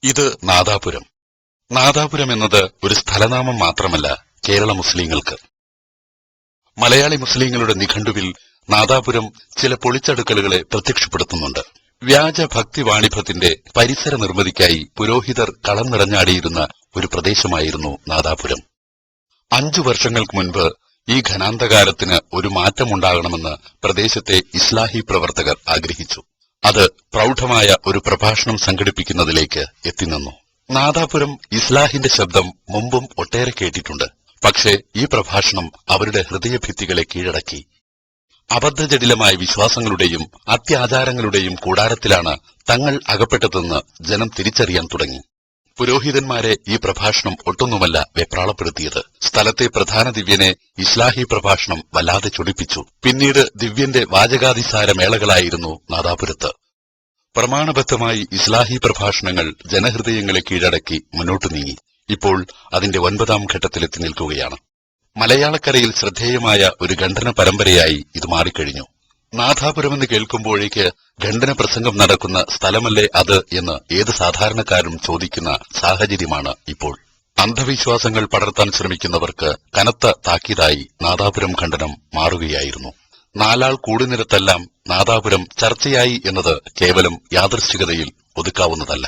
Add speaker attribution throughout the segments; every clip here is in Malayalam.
Speaker 1: ഇത് നാദാപുരം. നാദാപുരം എന്നത് ഒരു സ്ഥലനാമം മാത്രമല്ല കേരള മുസ്ലിങ്ങൾക്ക്. മലയാളി മുസ്ലിങ്ങളുടെ നിഘണ്ടുവിൽ നാദാപുരം ചില പൊളിച്ചടുക്കലുകളെ പ്രത്യക്ഷപ്പെടുത്തുന്നുണ്ട്. വ്യാജ ഭക്തി വാണിഭത്തിന്റെ പരിസര നിർമ്മിതിക്കായി പുരോഹിതർ കളം നിറഞ്ഞാടിയിരുന്ന ഒരു പ്രദേശമായിരുന്നു നാദാപുരം. 5 വർഷങ്ങൾക്ക് മുൻപ് ഈ ഘനാന്തകാലത്തിന് ഒരു മാറ്റമുണ്ടാകണമെന്ന് പ്രദേശത്തെ ഇസ്ലാഹി പ്രവർത്തകർ ആഗ്രഹിച്ചു. അത് പ്രൗഢമായ ഒരു പ്രഭാഷണം സംഘടിപ്പിക്കുന്നതിലേക്ക് എത്തിനിന്നു. നാദാപുരം ഇസ്ലാഹിന്റെ ശബ്ദം മുമ്പും ഒട്ടേറെ കേട്ടിട്ടുണ്ട്. പക്ഷേ ഈ പ്രഭാഷണം അവരുടെ ഹൃദയഭിത്തികളെ കീഴടക്കി. അബദ്ധജടിലമായ വിശ്വാസങ്ങളുടെയും അത്യാചാരങ്ങളുടെയും കൂടാരത്തിലാണ് തങ്ങൾ അകപ്പെട്ടതെന്ന് ജനം തിരിച്ചറിയാൻ തുടങ്ങി. പുരോഹിതന്മാരെ ഈ പ്രഭാഷണം ഒട്ടൊന്നുമല്ല വെപ്രാളപ്പെടുത്തിയത്. സ്ഥലത്തെ പ്രധാന ദിവ്യനെ ഇസ്ലാഹി പ്രഭാഷണം വല്ലാതെ ചൊടിപ്പിച്ചു. പിന്നീട് ദിവ്യന്റെ വാചകാധിസാര മേളകളായിരുന്നു നാദാപുരത്ത്. പ്രമാണബദ്ധമായി ഇസ്ലാഹി പ്രഭാഷണങ്ങൾ ജനഹൃദയങ്ങളെ കീഴടക്കി മുന്നോട്ടു നീങ്ങി. ഇപ്പോൾ അതിന്റെ 9ാം ഘട്ടത്തിലെത്തി നിൽക്കുകയാണ്. മലയാളക്കരയിൽ ശ്രദ്ധേയമായ ഒരു ഖണ്ഡന പരമ്പരയായി ഇത് മാറിക്കഴിഞ്ഞു. നാദാപുരമെന്ന് കേൾക്കുമ്പോഴേക്ക് ഖണ്ഡന പ്രസംഗം നടക്കുന്ന സ്ഥലമല്ലേ അത് എന്ന് ഏത് സാധാരണക്കാരും ചോദിക്കുന്ന സാഹചര്യമാണ് ഇപ്പോൾ. അന്ധവിശ്വാസങ്ങൾ പടർത്താൻ ശ്രമിക്കുന്നവർക്ക് കനത്ത താക്കീതായി നാദാപുരം ഖണ്ഡനം മാറുകയായിരുന്നു. 4 ആൾ കൂടുന്നിടത്തെല്ലാം നാദാപുരം ചർച്ചയായി എന്നത് കേവലം യാദൃശ്ചികതയിൽ ഒതുക്കാവുന്നതല്ല.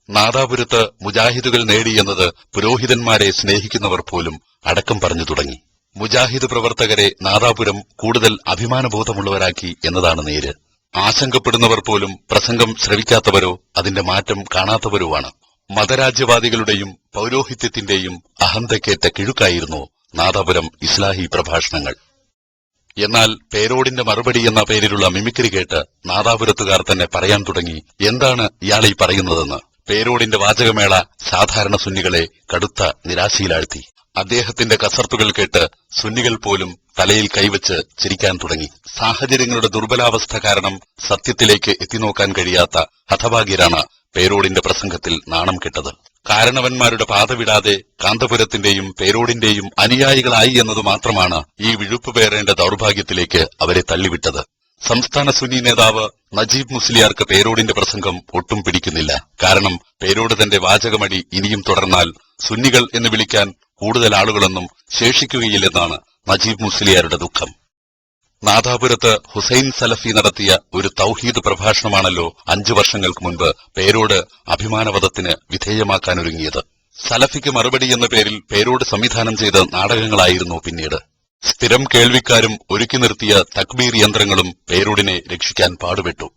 Speaker 1: നാദാപുരത്ത് മുജാഹിദുകൾ നേടിയെന്നത് പുരോഹിതന്മാരെ സ്നേഹിക്കുന്നവർ പോലും അടക്കം പറഞ്ഞു തുടങ്ങി. മുജാഹിദ് പ്രവർത്തകരെ നാദാപുരം കൂടുതൽ അഭിമാനബോധമുള്ളവരാക്കി എന്നതാണ് നേര്. ആശങ്കപ്പെടുന്നവർ പോലും പ്രസംഗം ശ്രവിക്കാത്തവരോ അതിന്റെ മാറ്റം കാണാത്തവരുമാണ്. മതരാജ്യവാദികളുടെയും പൌരോഹിത്യത്തിന്റെയും അഹന്തയ്ക്കേറ്റ കിഴുക്കായിരുന്നു നാദാപുരം ഇസ്ലാഹി പ്രഭാഷണങ്ങൾ. എന്നാൽ പേരോടിന്റെ മറുപടി എന്ന പേരിലുള്ള മിമിക്രി കേട്ട് നാദാപുരത്തുകാർ തന്നെ പറയാൻ തുടങ്ങി, എന്താണ് ഇയാളീ പറയുന്നതെന്ന്. പേരോടിന്റെ വാചകമേള സാധാരണ സുന്നികളെ കടുത്ത നിരാശയിലാഴ്ത്തി. അദ്ദേഹത്തിന്റെ കസർത്തുകൾ കേട്ട് സുന്നികൾ പോലും തലയിൽ കൈവച്ച് ചിരിക്കാൻ തുടങ്ങി. സാഹചര്യങ്ങളുടെ ദുർബലാവസ്ഥ കാരണം സത്യത്തിലേക്ക് എത്തിനോക്കാൻ കഴിയാത്ത ഹതഭാഗ്യരാണ് പേരോടിന്റെ പ്രസംഗത്തിൽ നാണം കെട്ടത്. കാരണവന്മാരുടെ പാത വിടാതെ കാന്തപുരത്തിന്റെയും പേരോടിന്റെയും അനുയായികളായി എന്നതു മാത്രമാണ് ഈ വിഴുപ്പുപേറേണ്ട ദൗർഭാഗ്യത്തിലേക്ക് അവരെ തള്ളിവിട്ടത്. സംസ്ഥാന സുന്നി നേതാവ് നജീബ് മുസ്ലിയാർക്ക് പേരോടിന്റെ പ്രസംഗം ഒട്ടും പിടിക്കുന്നില്ല. കാരണം പേരോട് തന്റെ വാചകമടി ഇനിയും തുടർന്നാൽ സുന്നികൾ എന്ന് വിളിക്കാൻ കൂടുതൽ ആളുകളൊന്നും ശേഷിക്കുകയില്ലെന്നാണ് നജീബ് മുസ്ലിയാരുടെ ദുഃഖം. നാദാപുരത്ത് ഹുസൈൻ സലഫി നടത്തിയ ഒരു തൗഹീദ് പ്രഭാഷണമാണല്ലോ 5 വർഷങ്ങൾക്ക് മുൻപ് പേരോട് അഭിമാനവധത്തിന് വിധേയമാക്കാനൊരുങ്ങിയത്. സലഫിക്ക് മറുപടി എന്ന പേരിൽ പേരോട് സംവിധാനം ചെയ്ത നാടകങ്ങളായിരുന്നു പിന്നീട്. സ്ഥിരം കേൾവിക്കാരും ഒരുക്കി നിർത്തിയ തക്ബീർ യന്ത്രങ്ങളും പേരോടിനെ രക്ഷിക്കാൻ പാടുപെട്ടു.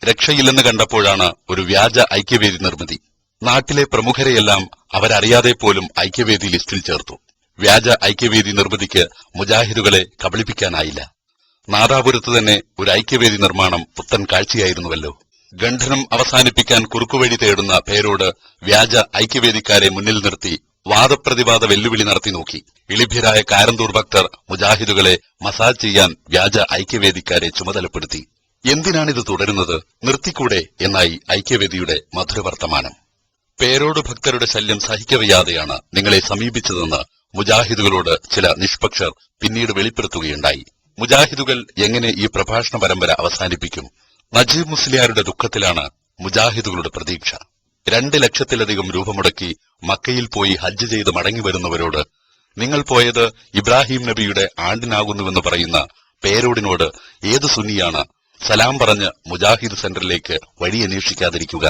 Speaker 1: രക്ഷയില്ലെന്ന് കണ്ടപ്പോഴാണ് ഒരു വ്യാജ ഐക്യവേദി നിർമ്മിതി. നാട്ടിലെ പ്രമുഖരെയെല്ലാം അവരറിയാതെ പോലും ഐക്യവേദി ലിസ്റ്റിൽ ചേർത്തു. വ്യാജ ഐക്യവേദി നിർമ്മിതിക്ക് മുജാഹിദുകളെ കബളിപ്പിക്കാനായില്ല. നാദാപുരത്ത് തന്നെ ഒരു ഐക്യവേദി നിർമ്മാണം പുത്തൻ കാഴ്ചയായിരുന്നുവല്ലോ. ഖണ്ഡനം അവസാനിപ്പിക്കാൻ കുറുക്കുവഴി തേടുന്ന പേരോട് വ്യാജ ഐക്യവേദിക്കാരെ മുന്നിൽ നിർത്തി വാദപ്രതിവാദ വെല്ലുവിളി നടത്തി നോക്കി. ഇളിഭ്യരായ കാരന്തൂർ ഭക്തർ മുജാഹിദുകളെ മസാജ് ചെയ്യാൻ വ്യാജ ഐക്യവേദിക്കാരെ ചുമതലപ്പെടുത്തി. എന്തിനാണിത് തുടരുന്നത്, നിർത്തിക്കൂടെ എന്നായി ഐക്യവേദിയുടെ മധുരവർത്തമാനം. പേരോട് ഭക്തരുടെ ശല്യം സഹിക്കവയ്യാതെയാണ് നിങ്ങളെ സമീപിച്ചതെന്ന് മുജാഹിദുകളോട് ചില നിഷ്പക്ഷർ പിന്നീട് വെളിപ്പെടുത്തുകയുണ്ടായി. മുജാഹിദുകൾ എങ്ങനെ ഈ പ്രഭാഷണ പരമ്പര അവസാനിപ്പിക്കും? നജീബ് മുസ്ലിയാരുടെ ദുഃഖത്തിലാണ് മുജാഹിദുകളുടെ പ്രതീക്ഷ. 2 ലക്ഷത്തിലധികം രൂപ മുടക്കി മക്കയിൽ പോയി ഹജ്ജ് ചെയ്ത് മടങ്ങിവരുന്നവരോട് നിങ്ങൾ പോയത് ഇബ്രാഹിം നബിയുടെ ആണ്ടിനാകുന്നുവെന്ന് പറയുന്ന പേരോടിനോട് ഏത് സുന്നിയാണ് സലാം പറഞ്ഞ് മുജാഹിദ് സെന്ററിലേക്ക് വഴിയന്വേഷിക്കാതിരിക്കുക?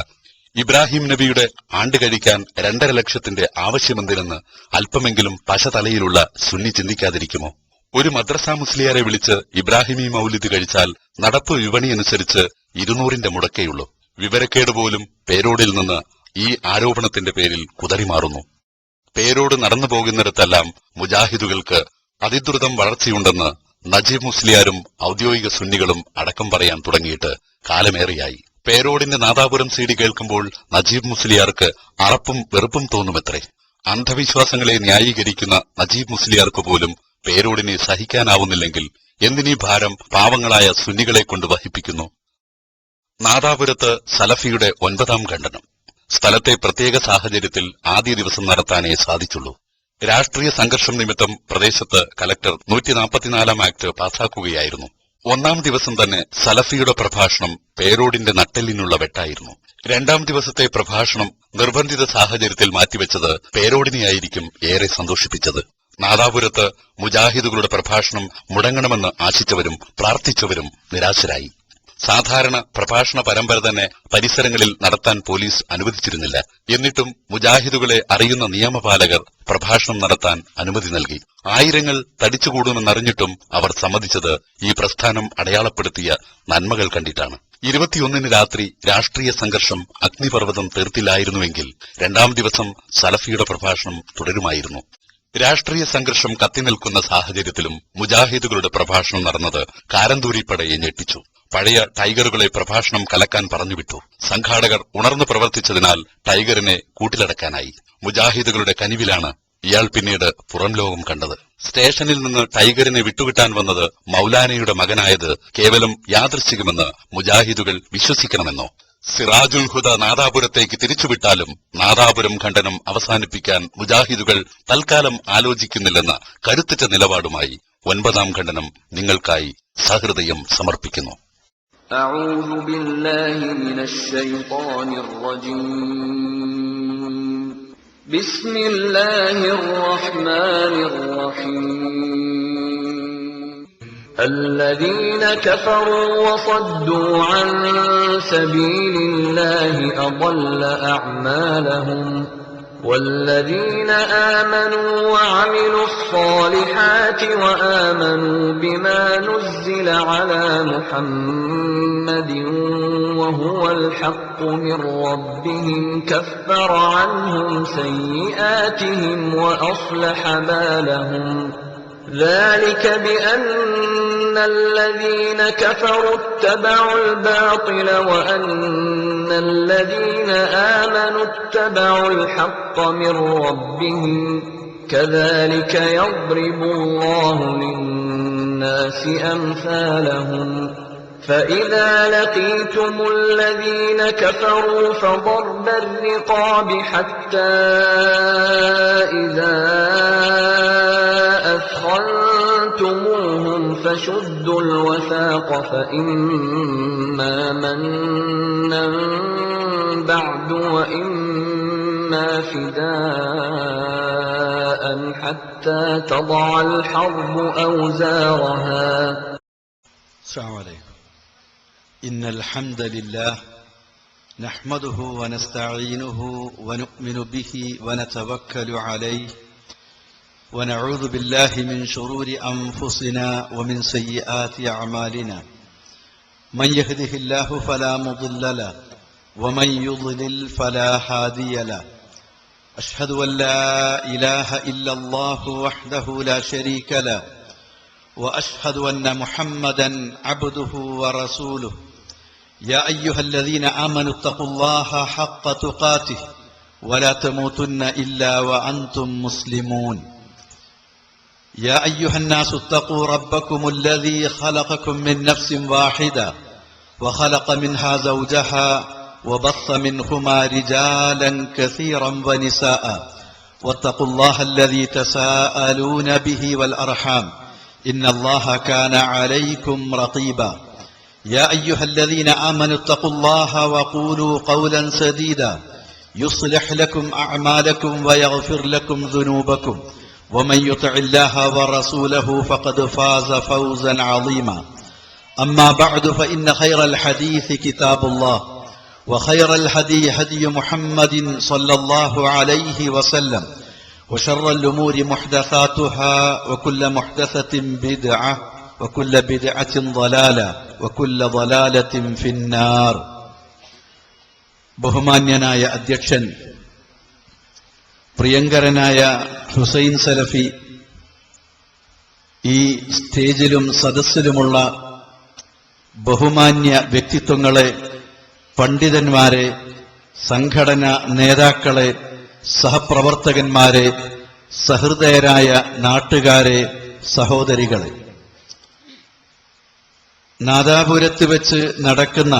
Speaker 1: ഇബ്രാഹിം നബിയുടെ ആണ്ട് കഴിക്കാൻ 2.5 ലക്ഷത്തിന്റെ ആവശ്യമെന്തിനെന്ന് അല്പമെങ്കിലും പശ തലയിലുള്ള സുന്നി ചിന്തിക്കാതിരിക്കുമോ? ഒരു മദ്രസ മുസ്ലിയാരെ വിളിച്ച് ഇബ്രാഹിമി മൗലിദ് കഴിച്ചാൽ നടപ്പ് വിപണിയനുസരിച്ച് 200ന്റെ മുടക്കേയുള്ളൂ. വിവരക്കേട് പോലും പേരോടിൽ നിന്ന് ഈ ആരോപണത്തിന്റെ പേരിൽ കുതറിമാറുന്നു. പേരോട് നടന്നു പോകുന്നിടത്തെല്ലാം മുജാഹിദുകൾക്ക് അതിദ്രുതം വളർച്ചയുണ്ടെന്ന് നജീബ് മുസ്ലിയാരും ഔദ്യോഗിക സുന്നികളും അടക്കം പറയാൻ തുടങ്ങിയിട്ട് കാലമേറെയായി. പേരോടിന്റെ നാദാപുരം സീഡി കേൾക്കുമ്പോൾ നജീബ് മുസ്ലിയാർക്ക് അറപ്പും വെറുപ്പും തോന്നുമത്രേ. അന്ധവിശ്വാസങ്ങളെ ന്യായീകരിക്കുന്ന നജീബ് മുസ്ലിയാർക്ക് പോലും പേരോടിനെ സഹിക്കാനാവുന്നില്ലെങ്കിൽ എന്തിനീ ഭാരം പാവങ്ങളായ സുന്നികളെ കൊണ്ട് വഹിപ്പിക്കുന്നു? നാദാപുരത്ത് സലഫിയുടെ 9ാം ഖണ്ഡനം. സ്ഥലത്തെ പ്രത്യേക സാഹചര്യത്തിൽ ആദ്യ ദിവസം നടത്താനേ സാധിച്ചുള്ളൂ. രാഷ്ട്രീയ സംഘർഷം നിമിത്തം പ്രദേശത്ത് കലക്ടർ 144 ആക്ട് പാസാക്കുകയായിരുന്നു. ഒന്നാം ദിവസം തന്നെ സലഫിയുടെ പ്രഭാഷണം പേരോടിന്റെ നട്ടെല്ലിനുള്ള വെട്ടായിരുന്നു. രണ്ടാം ദിവസത്തെ പ്രഭാഷണം നിർബന്ധിത സാഹചര്യത്തിൽ മാറ്റിവെച്ചത് പേരോടിനെയായിരിക്കും ഏറെ സന്തോഷിപ്പിച്ചത്. നാദാപുരത്ത് മുജാഹിദുകളുടെ പ്രഭാഷണം മുടങ്ങണമെന്ന് ആശിച്ചവരും പ്രാർത്ഥിച്ചവരും നിരാശരായി. സാധാരണ പ്രഭാഷണ പരമ്പര തന്നെ പരിസരങ്ങളിൽ നടത്താൻ പോലീസ് അനുവദിച്ചിരുന്നില്ല. എന്നിട്ടും മുജാഹിദുകളെ അറിയുന്ന നിയമപാലകർ പ്രഭാഷണം നടത്താൻ അനുമതി നൽകി. ആയിരങ്ങൾ തടിച്ചുകൂടുമെന്നറിഞ്ഞിട്ടും അവർ സമ്മതിച്ചത് ഈ പ്രസ്ഥാനം അടയാളപ്പെടുത്തിയ നന്മകൾ കണ്ടിട്ടാണ്. 21 രാത്രി രാഷ്ട്രീയ സംഘർഷം അഗ്നിപർവ്വതം തീർത്തില്ലായിരുന്നുവെങ്കിൽ രണ്ടാം ദിവസം സലഫിയുടെ പ്രഭാഷണം തുടരുമായിരുന്നു. രാഷ്ട്രീയ സംഘർഷം കത്തിനിൽക്കുന്ന സാഹചര്യത്തിലും മുജാഹിദുകളുടെ പ്രഭാഷണം നടന്നത് കാരന്തൂരിപ്പടയെ ഞെട്ടിച്ചു. പഴയ ടൈഗറുകളെ പ്രഭാഷണം കലക്കാൻ പറഞ്ഞുവിട്ടു. സംഘാടകർ ഉണർന്നു പ്രവർത്തിച്ചതിനാൽ ടൈഗറിനെ കൂട്ടിലടക്കാനായി. മുജാഹിദുകളുടെ കനിവിലാണ് ഇയാൾ പിന്നീട് പുറം ലോകം കണ്ടത്. സ്റ്റേഷനിൽ നിന്ന് ടൈഗറിനെ വിട്ടുകിട്ടാൻ വന്നത് മൗലാനയുടെ മകനായത് കേവലം യാദൃശ്ചികമെന്ന് മുജാഹിദുകൾ വിശ്വസിക്കണമെന്നോ? സിറാജുൽ ഹുദ നാദാപുരത്തേക്ക് തിരിച്ചുവിട്ടാലും നാദാപുരം ഖണ്ഡനം അവസാനിപ്പിക്കാൻ മുജാഹിദുകൾ തൽക്കാലം ആലോചിക്കുന്നില്ലെന്ന കരുത്തുറ്റ നിലപാടുമായി 9ാം ഖണ്ഡനം നിങ്ങൾക്കായി സഹൃദയം സമർപ്പിക്കുന്നു.
Speaker 2: അഊദു ബില്ലാഹി മിനശ് ശൈത്വാനിർ റജീം. ബിസ്മില്ലാഹിർ റഹ്മാനിർ റഹീം. الذين كفروا وصدوا عن سبيل الله أضل أعمالهم والذين آمنوا وعملوا الصالحات وآمنوا بما نزل على محمد وهو الحق من ربهم كفر عنهم سيئاتهم وأصلح بالهم ذلك بأن الذين كفروا اتبعوا الباطل وأن الذين آمنوا اتبعوا الحق من ربهم كذلك يضرب الله للناس أمثالهم فإذا لقيتم الذين كفروا فضرب الرقاب حتى إذا أثخنتموهم فشدوا الوثاق فإما منا بعد وإما فداء حتى تضع الحرب أوزارها.
Speaker 3: السلام عليكم. إن الحمد لله نحمده ونستعينه ونؤمن به ونتوكل عليه ونعوذ بالله من شرور أنفسنا ومن سيئات أعمالنا من يهده الله فلا مضل له ومن يضلل فلا هادي له أشهد أن لا إله إلا الله وحده لا شريك له وأشهد أن محمدا عبده ورسوله يا أيها الذين آمنوا اتقوا الله حق تقاته ولا تموتن إلا وأنتم مسلمون يا أيها الناس اتقوا ربكم الذي خلقكم من نفس واحدة وخلق منها زوجها وبث منهما رجالا كثيرا ونساء واتقوا الله الذي تساءلون به والأرحام إن الله كان عليكم رقيبا يا أيها الذين آمنوا اتقوا الله وقولوا قولا سديدا يصلح لكم أعمالكم ويغفر لكم ذنوبكم ومن يطع الله ورسوله فقد فاز فوزا عظيما أما بعد فإن خير الحديث كتاب الله وخير الهدي هدي محمد صلى الله عليه وسلم وشر الأمور محدثاتها وكل محدثة بدعة وكل بدعة ضلالة وكل ضلالة في النار. ബഹുമാന്യനായ അധ്യക്ഷൻ പ്രിയങ്കരനായ ഹുസൈൻ സലഫി, ഈ സ്റ്റേജിലും സദസ്സിലുമുള്ള ബഹുമാന്യ വ്യക്തിത്വങ്ങളെ, പണ്ഡിതന്മാരെ, സംഘടനാ നേതാക്കളെ, സഹപ്രവർത്തകന്മാരെ, സഹൃദയരായ നാട്ടുകാരെ, സഹോദരികളെ, നാദാപുരത്ത് വെച്ച് നടക്കുന്ന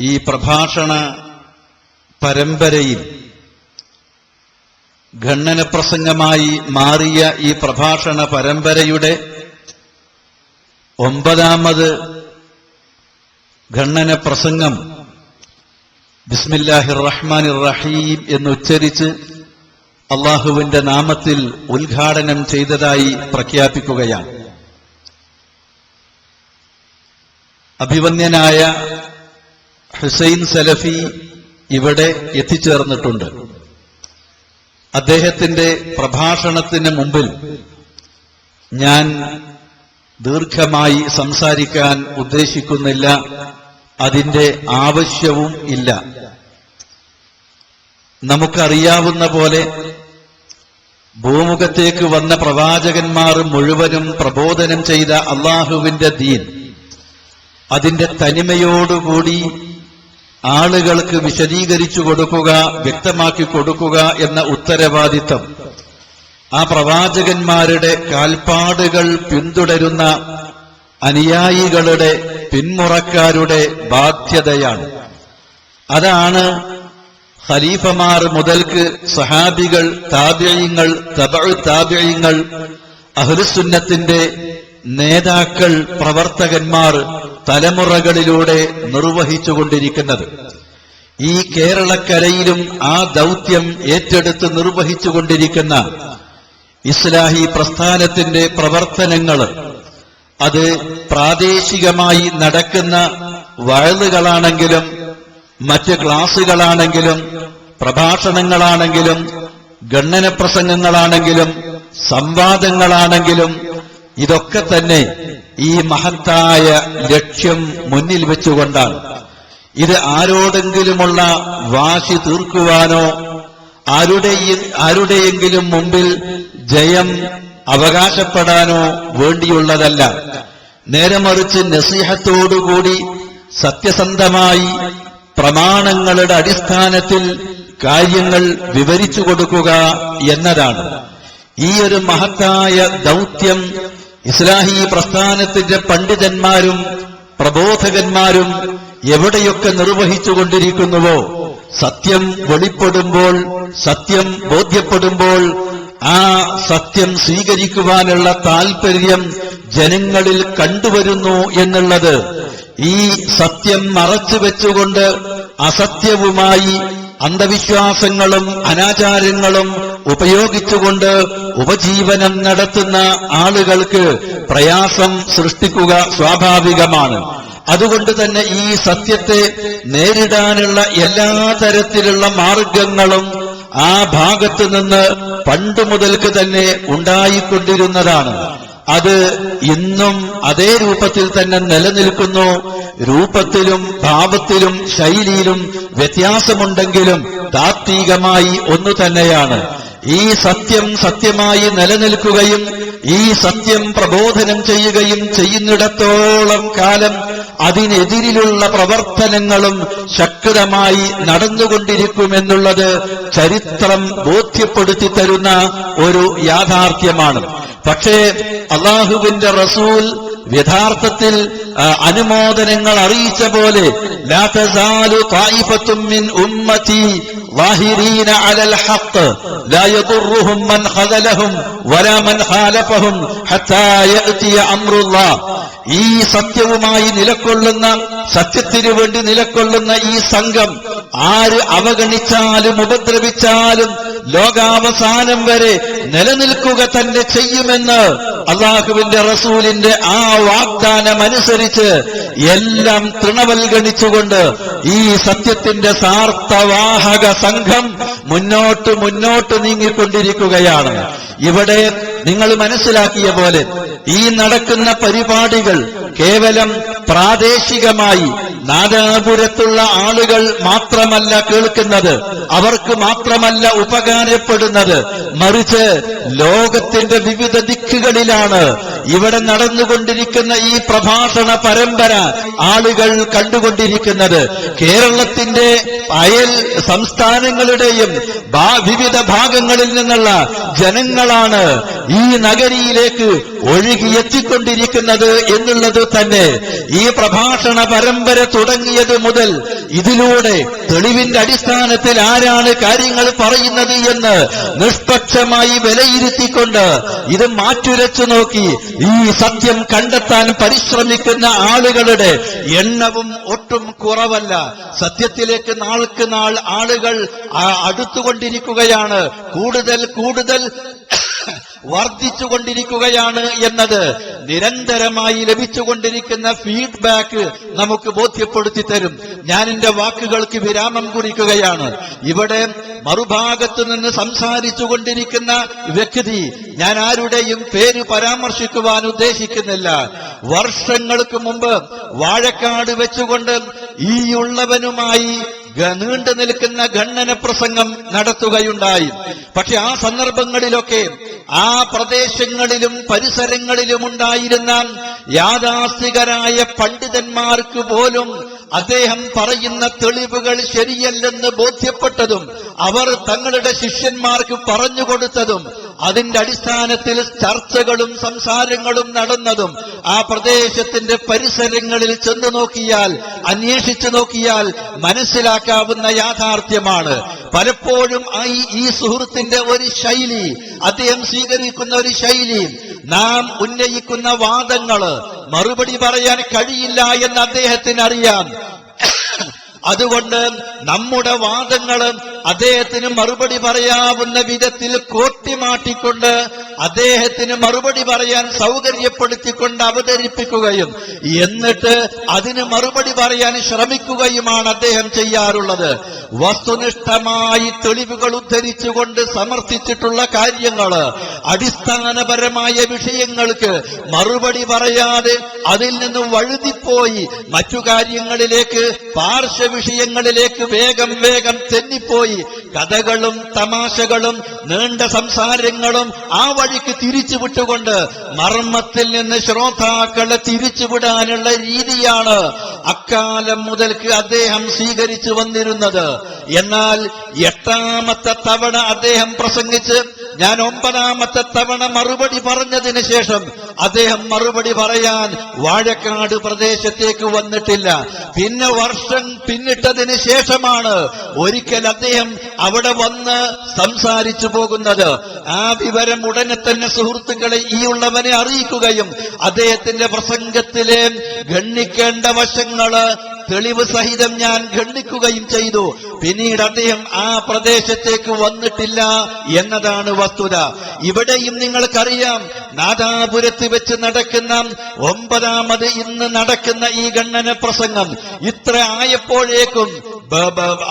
Speaker 3: ഈ പ്രഭാഷണ പരമ്പരയിൽ ഖണ്ഡന പ്രസംഗമായി മാറിയ ഈ പ്രഭാഷണ പരമ്പരയുടെ 9ാമത് ഖണ്ഡന പ്രസംഗം ബിസ്മില്ലാഹിർ റഹ്മാനിർ റഹീം എന്നുച്ചരിച്ച് അള്ളാഹുവിന്റെ നാമത്തിൽ ഉദ്ഘാടനം ചെയ്തതായി പ്രഖ്യാപിക്കുകയാണ്. അഭിവന്യനായ ഹുസൈൻ സലഫി ഇവിടെ എത്തിച്ചേർന്നിട്ടുണ്ട്. അദ്ദേഹത്തിന്റെ പ്രഭാഷണത്തിന് മുമ്പിൽ ഞാൻ ദീർഘമായി സംസാരിക്കാൻ ഉദ്ദേശിക്കുന്നില്ല, അതിന്റെ ആവശ്യവും ഇല്ല. നമുക്കറിയാവുന്ന പോലെ ഭൂമുഖത്തേക്ക് വന്ന പ്രവാചകന്മാർ മുഴുവനും പ്രബോധനം ചെയ്ത അള്ളാഹുവിന്റെ ദീൻ അതിന്റെ തനിമയോടുകൂടി ആളുകൾക്ക് വിശദീകരിച്ചു കൊടുക്കുക, വ്യക്തമാക്കി കൊടുക്കുക എന്ന ഉത്തരവാദിത്തം ആ പ്രവാചകന്മാരുടെ കാൽപ്പാടുകൾ പിന്തുടരുന്ന അനുയായികളുടെ പിന്മുറക്കാരുടെ ബാധ്യതയാണ്. അതാണ് ഖലീഫമാർ മുതൽക്ക് സഹാബികൾ, താബിഈങ്ങൾ, തബഉ താബിഈങ്ങൾ, അഹ്ലുസുന്നത്തിന്റെ നേതാക്കൾ, പ്രവർത്തകന്മാർ തലമുറകളിലൂടെ നിർവഹിച്ചുകൊണ്ടിരിക്കുന്നത്. ഈ കേരളക്കരയിലും ആ ദൗത്യം ഏറ്റെടുത്ത് നിർവഹിച്ചുകൊണ്ടിരിക്കുന്ന ഇസ്ലാഹി പ്രസ്ഥാനത്തിന്റെ പ്രവർത്തനങ്ങൾ, അത് പ്രാദേശികമായി നടക്കുന്ന വഅളുകളാണെങ്കിലും മറ്റ് ക്ലാസുകളാണെങ്കിലും പ്രഭാഷണങ്ങളാണെങ്കിലും ഖണ്ഡന പ്രസംഗങ്ങളാണെങ്കിലും സംവാദങ്ങളാണെങ്കിലും ഇതൊക്കെ തന്നെ ഈ മഹത്തായ ലക്ഷ്യം മുന്നിൽ വെച്ചുകൊണ്ടാണ്. ഇത് ആരോടെങ്കിലുമുള്ള വാശി തീർക്കുവാനോ ആരുടെയെങ്കിലും മുമ്പിൽ ജയം അവകാശപ്പെടാനോ വേണ്ടിയുള്ളതല്ല. നേരെ മറിച്ച് നസീഹത്തോടുകൂടി സത്യസന്ധമായി പ്രമാണങ്ങളുടെ അടിസ്ഥാനത്തിൽ കാര്യങ്ങൾ വിവരിച്ചു കൊടുക്കുക എന്നതാണ്. ഈ ഒരു മഹത്തായ ദൗത്യം ഇസ്ലാഹി പ്രസ്ഥാനത്തിന്റെ പണ്ഡിതന്മാരും പ്രബോധകന്മാരും എവിടെയൊക്കെ നിർവഹിച്ചുകൊണ്ടിരിക്കുന്നുവോ, സത്യം വെളിപ്പെടുമ്പോൾ, സത്യം ബോധ്യപ്പെടുമ്പോൾ ആ സത്യം സ്വീകരിക്കുവാനുള്ള താൽപര്യം ജനങ്ങളിൽ കണ്ടുവരുന്നു എന്നുള്ളത്, ഈ സത്യം മറച്ചു വെച്ചുകൊണ്ട് അസത്യവുമായി അന്ധവിശ്വാസങ്ങളും അനാചാരങ്ങളും ഉപയോഗിച്ചുകൊണ്ട് ഉപജീവനം നടത്തുന്ന ആളുകൾക്ക് പ്രയാസം സൃഷ്ടിക്കുക സ്വാഭാവികമാണ്. അതുകൊണ്ട് തന്നെ ഈ സത്യത്തെ നേരിടാനുള്ള എല്ലാ തരത്തിലുള്ള മാർഗങ്ങളും ആ ഭാഗത്ത് നിന്ന് പണ്ട് മുതൽക്ക് തന്നെ ഉണ്ടായിക്കൊണ്ടിരുന്നതാണ്. അത് ഇന്നും അതേ രൂപത്തിൽ തന്നെ നിലനിൽക്കുന്നു. രൂപത്തിലും ഭാവത്തിലും ശൈലിയിലും വ്യത്യാസമുണ്ടെങ്കിലും താത്വികമായി ഒന്നു തന്നെയാണ്. ഈ സത്യം സത്യമായി നിലനിൽക്കുകയും ഈ സത്യം പ്രബോധനം ചെയ്യുകയും ചെയ്യുന്നിടത്തോളം കാലം അതിനെതിരിലുള്ള പ്രവർത്തനങ്ങളും ശക്തമായി നടന്നുകൊണ്ടിരിക്കുമെന്നുള്ളത് ചരിത്രം ബോധ്യപ്പെടുത്തി തരുന്ന ഒരു യാഥാർത്ഥ്യമാണ്. പക്ഷേ അള്ളാഹുവിന്റെ റസൂൽ യഥാർത്ഥത്തിൽ അനുമോദനങ്ങൾ അറിയിച്ച പോലെ ലാ തസാലു ത്വായിഫത്തും മിൻ ഉമ്മതി ളാഹിരീന അലൽ ഹഖ് ലാ യദുർറുഹും മൻ ഖദലഹും വലാ മൻ ഖാലഫഹും ഹത്താ യഅതിയ അംറുല്ലാഹ്. ഈ സത്യവുമായി നിലകൊള്ളുന്ന, സത്യത്തിനു വേണ്ടി നിലകൊള്ളുന്ന ഈ സംഘം ആര് അവഗണിച്ചാലും ഉപദ്രവിച്ചാലും ലോകാവസാനം വരെ നിലനിൽക്കുക തന്നെ ചെയ്യുമെന്ന് അള്ളാഹുവിന്റെ റസൂലിന്റെ ആ വാഗ്ദാനമനുസരിച്ച് എല്ലാം തൃണവൽഗണിച്ചുകൊണ്ട് ഈ സത്യത്തിന്റെ സാർത്ഥവാഹക സംഘം മുന്നോട്ട് നീങ്ങിക്കൊണ്ടിരിക്കുകയാണ്. ഇവിടെ നിങ്ങൾ മനസ്സിലാക്കിയ പോലെ ഈ നടക്കുന്ന പരിപാടികൾ കേവലം പ്രാദേശികമായി നാദാപുരത്തുള്ള ആളുകൾ മാത്രമല്ല കേൾക്കുന്നത്, അവർക്ക് മാത്രമല്ല ഉപകാരപ്പെടുന്നത്, മറിച്ച് ലോകത്തിന്റെ വിവിധ ദിക്കുകളിലാണ് ഇവിടെ നടന്നുകൊണ്ടിരിക്കുന്ന ഈ പ്രഭാഷണ പരമ്പര ആളുകൾ കണ്ടുകൊണ്ടിരിക്കുന്നത്. കേരളത്തിന്റെ അയൽ സംസ്ഥാനങ്ങളുടെയും വിവിധ ഭാഗങ്ങളിൽ നിന്നുള്ള ജനങ്ങളാണ് ഈ നഗരിയിലേക്ക് ഒഴുകിയെത്തിക്കൊണ്ടിരിക്കുന്നത് എന്നുള്ളത് തന്നെ ഈ പ്രഭാഷണ പരമ്പര തുടങ്ങിയത് മുതൽ ഇതിലൂടെ തെളിവിന്റെ അടിസ്ഥാനത്തിൽ ആരാണ് കാര്യങ്ങൾ പറയുന്നത് എന്ന് നിഷ്പക്ഷമായി വിലയിരുത്തിക്കൊണ്ട് ഇത് മാറ്റുരച്ചു നോക്കി ഈ സത്യം കണ്ടെത്താൻ പരിശ്രമിക്കുന്ന ആളുകളുടെ എണ്ണവും ഒട്ടും കുറവല്ല. സത്യത്തിലേക്ക് നാൾക്ക് നാൾ ആളുകൾ അടുത്തുകൊണ്ടിരിക്കുകയാണ്, കൂടുതൽ വർദ്ധിച്ചുകൊണ്ടിരിക്കുകയാണ് എന്നത് നിരന്തരമായി ലഭിച്ചുകൊണ്ടിരിക്കുന്ന ഫീഡ്ബാക്ക് നമുക്ക് ബോധ്യപ്പെടുത്തി തരും. ഞാൻ എന്റെ വാക്കുകൾക്ക് വിരാമം കുറിക്കുകയാണ്. ഇവിടെ മറുഭാഗത്തു നിന്ന് സംസാരിച്ചു കൊണ്ടിരിക്കുന്ന വ്യക്തി, ഞാൻ ആരുടെയും പേര് പരാമർശിക്കുവാൻ ഉദ്ദേശിക്കുന്നില്ല, വർഷങ്ങൾക്ക് മുമ്പ് വാഴക്കാട് വെച്ചുകൊണ്ട് ഈ ഉള്ളവനുമായി നീണ്ടു നിൽക്കുന്ന ഖണ്ഡന പ്രസംഗം നടത്തുകയുണ്ടായി. പക്ഷെ ആ സന്ദർഭങ്ങളിലൊക്കെ ആ പ്രദേശങ്ങളിലും പരിസരങ്ങളിലും ഉണ്ടായിരുന്ന യാഥാസ്ഥികരായ പണ്ഡിതന്മാർക്ക് പോലും അദ്ദേഹം പറയുന്ന തെളിവുകൾ ശരിയല്ലെന്ന് ബോധ്യപ്പെട്ടതും അവർ തങ്ങളുടെ ശിഷ്യന്മാർക്ക് പറഞ്ഞുകൊടുത്തതും അതിന്റെ അടിസ്ഥാനത്തിൽ ചർച്ചകളും സംസാരങ്ങളും നടന്നതും ആ പ്രദേശത്തിന്റെ പരിസരങ്ങളിൽ ചെന്നു നോക്കിയാൽ, അന്വേഷിച്ചു നോക്കിയാൽ മനസ്സിലാക്കാവുന്ന യാഥാർത്ഥ്യമാണ്. പലപ്പോഴും ഈ സുഹൃത്തിന്റെ ഒരു ശൈലി, അദ്ദേഹം സ്വീകരിക്കുന്ന ഒരു ശൈലി, നാം ഉന്നയിക്കുന്ന വാദങ്ങള് മറുപടി പറയാൻ കഴിയില്ല എന്ന് അദ്ദേഹത്തിന് അറിയാം. അതുകൊണ്ട് നമ്മുടെ വാദങ്ങള് അദ്ദേഹത്തിന് മറുപടി പറയാവുന്ന വിധത്തിൽ കോട്ടിമാട്ടിക്കൊണ്ട് അദ്ദേഹത്തിന് മറുപടി പറയാൻ സൗകര്യപ്പെടുത്തിക്കൊണ്ട് അവതരിപ്പിക്കുകയും എന്നിട്ട് അതിന് മറുപടി പറയാൻ ശ്രമിക്കുകയുമാണ് അദ്ദേഹം ചെയ്യാറുള്ളത്. വസ്തുനിഷ്ഠമായി തെളിവുകൾ ഉദ്ധരിച്ചുകൊണ്ട് സമർത്ഥിച്ചിട്ടുള്ള കാര്യങ്ങള്, അടിസ്ഥാനപരമായ വിഷയങ്ങൾക്ക് മറുപടി പറയാതെ അതിൽ നിന്ന് വഴുതിപ്പോയി മറ്റു കാര്യങ്ങളിലേക്ക്, പാർശ്വ വിഷയങ്ങളിലേക്ക് വേഗം തെന്നിപ്പോയി കഥകളും തമാശകളും നീണ്ട സംസാരങ്ങളും ആ വഴിക്ക് തിരിച്ചുവിട്ടുകൊണ്ട് മർമ്മത്തിൽ നിന്ന് ശ്രോതാക്കളെ തിരിച്ചുവിടാനുള്ള രീതിയാണ് അക്കാലം മുതൽക്ക് അദ്ദേഹം സ്വീകരിച്ചു വന്നിരുന്നത്. എന്നാൽ 8ാമത്തെ തവണ അദ്ദേഹം പ്രസംഗിച്ച് ഞാൻ 9ാമത്തെ തവണ മറുപടി പറഞ്ഞതിന് ശേഷം അദ്ദേഹം മറുപടി പറയാൻ വാഴക്കാട് പ്രദേശത്തേക്ക് വന്നിട്ടില്ല. പിന്നെ വർഷം പിന്നിട്ടതിന് ശേഷമാണ് ഒരിക്കൽ അദ്ദേഹം അവിടെ വന്ന് സംസാരിച്ചു പോകുന്നത്. ആ വിവരം ഉടനെ തന്നെ സുഹൃത്തുക്കളെ ഈ ഉള്ളവനെ അറിയിക്കുകയും അദ്ദേഹത്തിന്റെ പ്രസംഗത്തിലെ ഗണ്ണിക്കേണ്ട വശങ്ങള് തെളിവ് സഹിതം ഞാൻ ഖണ്ഡിക്കുകയും ചെയ്തു. പിന്നീട് അദ്ദേഹം ആ പ്രദേശത്തേക്ക് വന്നിട്ടില്ല എന്നതാണ് വസ്തുത. ഇവിടെയും നിങ്ങൾക്കറിയാം, നാദാപുരത്ത് വെച്ച് നടക്കുന്ന 9ാമത് ഇന്ന് നടക്കുന്ന ഈ ഖണ്ഡന പ്രസംഗം ഇത്ര ആയപ്പോഴേക്കും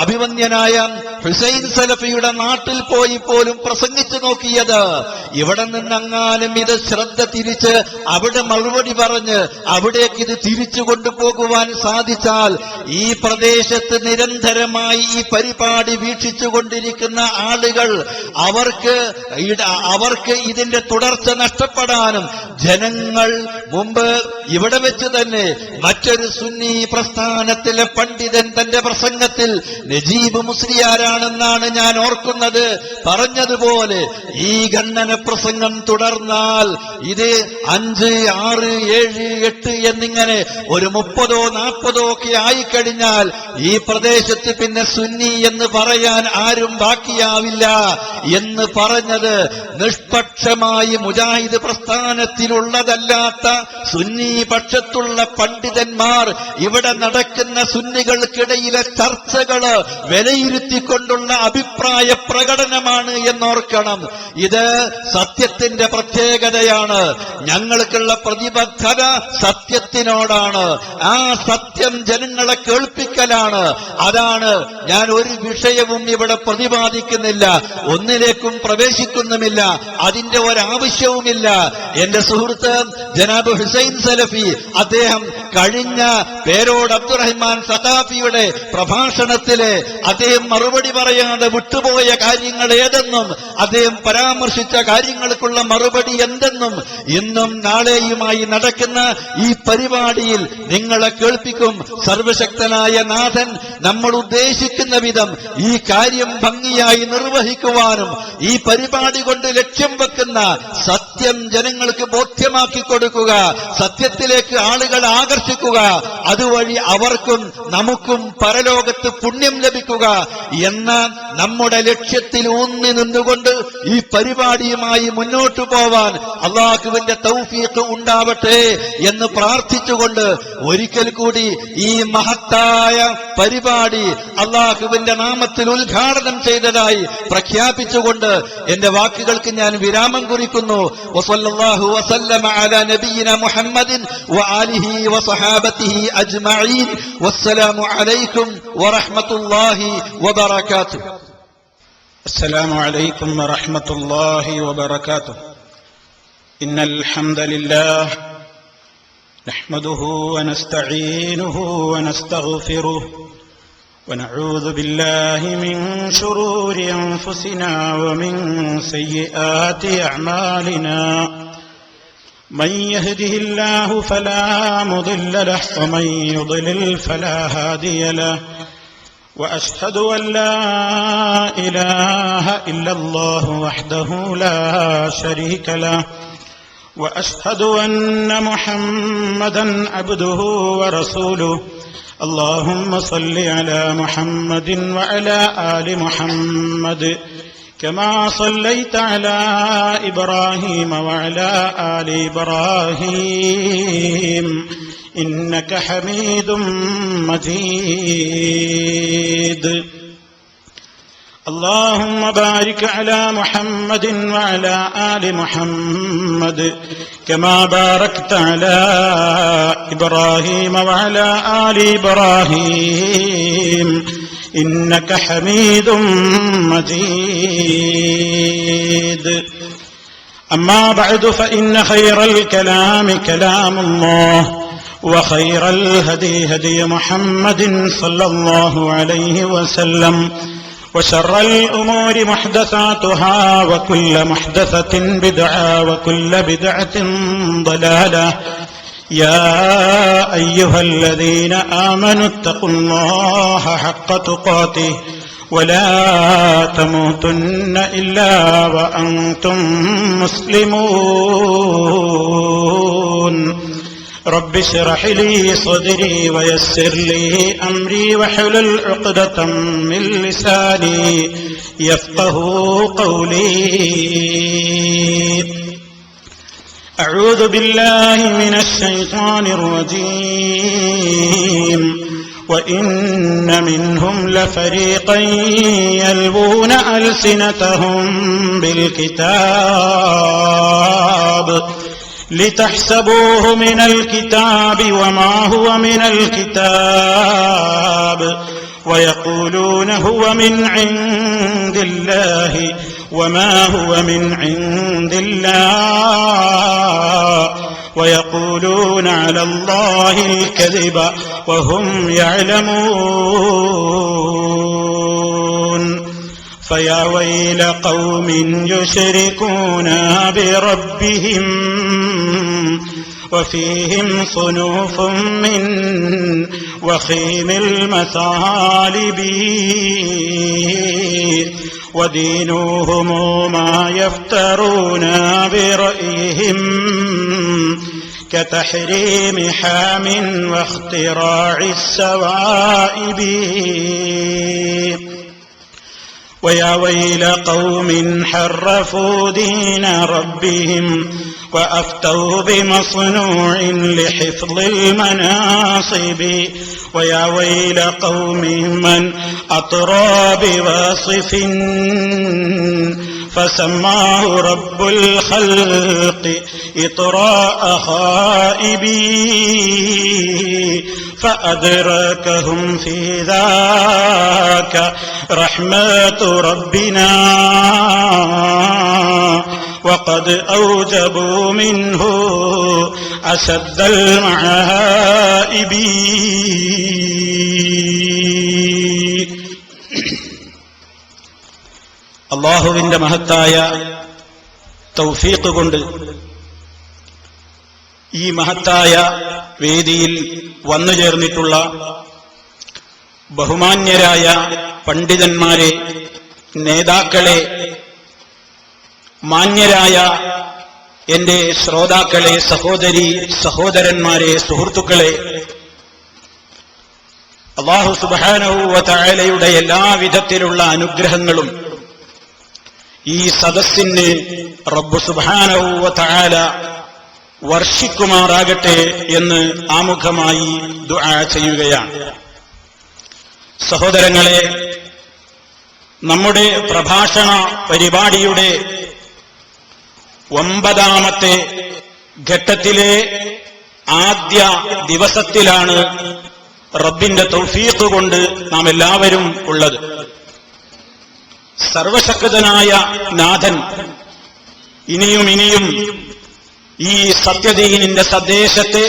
Speaker 3: അഭിമന്യനായ ഹുസൈൻ സലഫിയുടെ നാട്ടിൽ പോയി പോലും പ്രസംഗിച്ചു നോക്കിയത്, ഇവിടെ നിന്നെങ്ങാനും ഇത് ശ്രദ്ധ തിരിച്ച് അവിടെ മറുപടി പറഞ്ഞ് അവിടേക്ക് ഇത് തിരിച്ചു കൊണ്ടുപോകുവാൻ സാധിച്ചാൽ ഈ പ്രദേശത്ത് നിരന്തരമായി ഈ പരിപാടി വീക്ഷിച്ചുകൊണ്ടിരിക്കുന്ന ആളുകൾ അവർക്ക് ഇതിന്റെ തുടർച്ച നഷ്ടപ്പെടാനും ജനങ്ങൾ മുമ്പ് ഇവിടെ വെച്ച് തന്നെ മറ്റൊരു സുന്നി പ്രസ്ഥാനത്തിലെ പണ്ഡിതൻ തന്റെ പ്രസംഗത്തിൽ നജീബ് മുസ്ലിയാരാണെന്നാണ് ഞാൻ ഓർക്കുന്നത് പറഞ്ഞതുപോലെ ഈ ഖണ്ഡന പ്രസംഗം തുടർന്നാൽ ഇത് 5, 6, 7, 8 എന്നിങ്ങനെ ഒരു 30 40 ഒക്കെ ആയിക്കഴിഞ്ഞാൽ ഈ പ്രദേശത്ത് പിന്നെ സുന്നി എന്ന് പറയാൻ ആരും ബാക്കിയാവില്ല എന്ന് പറഞ്ഞത് നിഷ്പക്ഷമായി മുജാഹിദ് പ്രസ്ഥാനത്തിലുള്ളതല്ലാത്ത സുന്നി പക്ഷത്തുള്ള പണ്ഡിതന്മാർ ഇവിടെ നടക്കുന്ന സുന്നികൾക്കിടയിലെ ചർച്ചകള് വിലയിരുത്തിക്കൊണ്ടുള്ള അഭിപ്രായ പ്രകടനമാണ് എന്നോർക്കണം. ഇത് സത്യത്തിന്റെ പ്രത്യേകതയാണ്. ഞങ്ങൾക്കുള്ള പ്രതിബദ്ധത സത്യത്തിനോടാണ്. ആ സത്യം ജനങ്ങളെ കേൾപ്പിക്കലാണ്. അതാണ്. ഞാൻ ഒരു വിഷയവും ഇവിടെ പ്രതിപാദിക്കുന്നില്ല, ഒന്നിലേക്കും പ്രവേശിക്കുന്നുമില്ല, അതിന്റെ ഒരാവശ്യവുമില്ല. എന്റെ സുഹൃത്ത് ജനാബ് ഹുസൈൻ സലഫി അദ്ദേഹം കഴിഞ്ഞ പേരോട് അബ്ദുറഹ്മാൻ സഖാഫിയുടെ പ്രഭാഷണത്തിലെ അദ്ദേഹം മറുപടി മറുപടി പറയാതെ വിട്ടുപോയ കാര്യങ്ങൾ ഏതെന്നും അദ്ദേഹം പരാമർശിച്ച കാര്യങ്ങൾക്കുള്ള മറുപടി എന്തെന്നും ഇന്നും നാളെയുമായി നടക്കുന്ന ഈ പരിപാടിയിൽ നിങ്ങളെ കേൾപ്പിക്കും. സർവശക്തനായ നാഥൻ നമ്മൾ ഉദ്ദേശിക്കുന്ന വിധം ഈ കാര്യം ഭംഗിയായി നിർവഹിക്കുവാനും ഈ പരിപാടി കൊണ്ട് ലക്ഷ്യം വെക്കുന്ന സത്യം ജനങ്ങൾക്ക് ബോധ്യമാക്കി കൊടുക്കുക, സത്യത്തിലേക്ക് ആളുകൾ ആകർഷിക്കുക, അതുവഴി അവർക്കും നമുക്കും പരലോകത്ത് പുണ്യം ലഭിക്കുക എന്ന നമ്മുടെ ലക്ഷ്യത്തിൽ ഊന്നി നിന്നുകൊണ്ട് ഈ പരിപാടിയുമായി മുന്നോട്ടു പോവാൻ അള്ളാഹുവിന്റെ തൗഫീഖ് ഉണ്ടാവട്ടെ എന്ന് പ്രാർത്ഥിച്ചുകൊണ്ട് ഒരിക്കൽ കൂടി ഈ മഹത്തായ പരിപാടി അള്ളാഹുവിന്റെ നാമത്തിൽ ഉദ്ഘാടനം ചെയ്തതായി പ്രഖ്യാപിച്ചുകൊണ്ട് എന്റെ വാക്കുകൾക്ക് ഞാൻ വിരാമം കുറിക്കുന്നു. വസല്ലല്ലാഹു വസല്ലമ അലാ നബിയിന മുഹമ്മദിൻ വആലിഹി വസഹാബതിഹി അജ്മഈൻ. വസ്സലാമു അലൈക്കും വറഹ്മത്തുള്ളാഹി വബറകാതുഹു.
Speaker 4: അസ്സലാമു അലൈക്കും വറഹ്മത്തുള്ളാഹി വബറകാതുഹു. ഇന്നൽ ഹംദലില്ലാഹ് നഹ്മദുഹു വനസ്തഈനുഹു വനസ്തഗ്ഫിറുഹു ونعوذ بالله من شرور أنفسنا ومن سيئات أعمالنا من يهده الله فلا مضل له ومن يضلل فلا هادي له وأشهد أن لا إله إلا الله وحده لا شريك له وأشهد أن محمدا عبده ورسوله اللهم صل على محمد وعلى آل محمد كما صليت على إبراهيم وعلى آل إبراهيم إنك حميد مجيد اللهم بارك على محمد وعلى آل محمد كما باركت على إبراهيم وعلى آل إبراهيم إنك حميد مجيد أما بعد فإن خير الكلام كلام الله وخير الهدي هدي محمد صلى الله عليه وسلم وشر الأمور محدثاتها وكل محدثة بدعة وكل بدعة ضلالة يا أيها الذين آمنوا اتقوا الله حق تقاته ولا تموتن إلا وأنتم مسلمون رب اشرح لي صدري ويسر لي أمري واحلل عقدة من لساني يفقه قولي أعوذ بالله من الشيطان الرجيم وإن منهم لفريقا يلوون ألسنتهم بالكتاب لتحسبوه من الكتاب وما هو من الكتاب ويقولون هو من عند الله وما هو من عند الله ويقولون على الله الكذب وهم يعلمون فيا ويل قوم يشركون بربهم وفيهم صنوف من وخيم المثالب ودينهم ما يفترون برأيهم كتحريم حام واختراع السوائب ويا ويل قوم حرفوا دين ربهم وأفتوا بمصنوع لحفظ المناصب ويا ويل قوم من أطرى بواصف فسماه رب الخلق إطراء خائبي فأدركهم في ذاك رحمة ربنا وقد أوجبوا منه أشد المعائب അള്ളാഹുവിന്റെ മഹത്തായ തൗഫീഖ് കൊണ്ട് ഈ മഹത്തായ വേദിയിൽ വന്നു ചേർന്നിട്ടുള്ള ബഹുമാന്യരായ പണ്ഡിതന്മാരെ, നേതാക്കളെ, മാന്യരായ എന്റെ ശ്രോതാക്കളെ, സഹോദരി സഹോദരന്മാരെ, സുഹൃത്തുക്കളെ, അല്ലാഹു സുബ്ഹാനഹു വ തആലയുടെ എല്ലാവിധത്തിലുള്ള അനുഗ്രഹങ്ങളും ഈ സദസ്സിന് റബ്ബ് സുബ്ഹാനഹു വ തആല വർഷിക്കുമാറാകട്ടെ എന്ന് ആമുഖമായി ദുആ ചെയ്യുകയാണ്. സഹോദരങ്ങളെ, നമ്മുടെ പ്രഭാഷണ പരിപാടിയുടെ 9ാമത്തെ ഘട്ടത്തിലെ ആദ്യ ദിവസത്തിലാണ് റബ്ബിന്റെ തൗഫീഖ് കൊണ്ട് നാം എല്ലാവരും ഉള്ളത്. സർവശക്തനായ നാഥൻ ഇനിയും ഈ സത്യദീനിന്റെ സന്ദേശത്തെ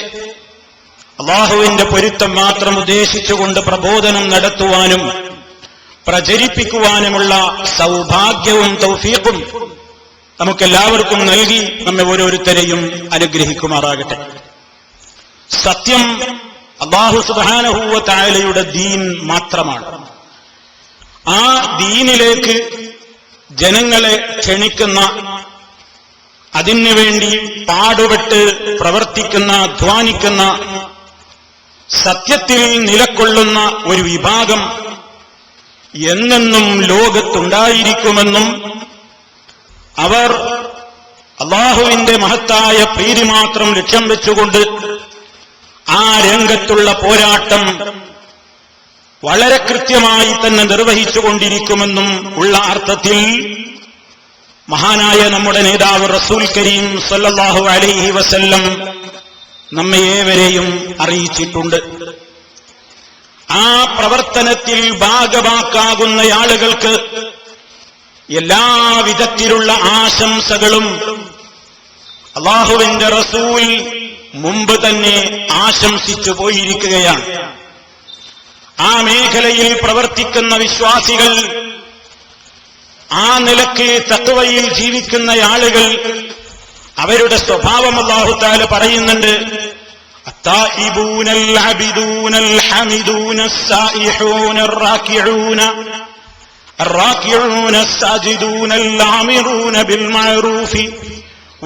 Speaker 4: അല്ലാഹുവിന്റെ പൊരുത്തം മാത്രം ഉദ്ദേശിച്ചുകൊണ്ട് പ്രബോധനം നടത്തുവാനും പ്രചരിപ്പിക്കുവാനുമുള്ള സൗഭാഗ്യവും തൗഫീഖും നമുക്കെല്ലാവർക്കും നൽകി നമ്മെ ഓരോരുത്തരെയും അനുഗ്രഹിക്കുമാറാകട്ടെ. സത്യം അല്ലാഹു സുബ്ഹാനഹു വ തആലയുടെ ദീൻ മാത്രമാണ്. ആ ദീനിലേക്ക് ജനങ്ങളെ ക്ഷണിക്കുന്ന, അതിനുവേണ്ടി പാടുപെട്ട് പ്രവർത്തിക്കുന്ന, അധ്വാനിക്കുന്ന, സത്യത്തിൽ നിലകൊള്ളുന്ന ഒരു വിഭാഗം എന്നെന്നും ലോകത്തുണ്ടായിരിക്കുമെന്നും അവർ അല്ലാഹുവിന്റെ മഹത്തായ പ്രീതി മാത്രം ലക്ഷ്യം വെച്ചുകൊണ്ട് ആ രംഗത്തുള്ള പോരാട്ടം വളരെ കൃത്യമായി തന്നെ നിർവഹിച്ചുകൊണ്ടിരിക്കുമെന്നും ഉള്ള അർത്ഥത്തിൽ മഹാനായ നമ്മുടെ നേതാവ് റസൂൽ കരീം സല്ലല്ലാഹു അലൈഹി വസല്ലം നമ്മെ ഏവരെയും അറിയിച്ചിട്ടുണ്ട്. ആ പ്രവർത്തനത്തിൽ ഭാഗവാക്കാകുന്ന ആളുകൾക്ക് എല്ലാവിധത്തിലുള്ള ആശംസകളും അല്ലാഹുവിന്റെ റസൂൽ മുമ്പ് തന്നെ ആശംസിച്ചു പോയിരിക്കുകയാണ്. ആ മേഖലയിൽ പ്രവർത്തിക്കുന്ന വിശ്വാസികൾ, ആ നിലയ്ക്ക് തഖ്വയിൽ ജീവിക്കുന്ന ആളുകൾ, അവരുടെ സ്വഭാവം അല്ലാഹു തആല പറയുന്നുണ്ട്. അത്തായിബൂനൽ അബിദൂനൽ ഹമിദൂനസ് സായിഹൂനർ റാകിഊന الراكعون الساجدون الآمرون بالمعروف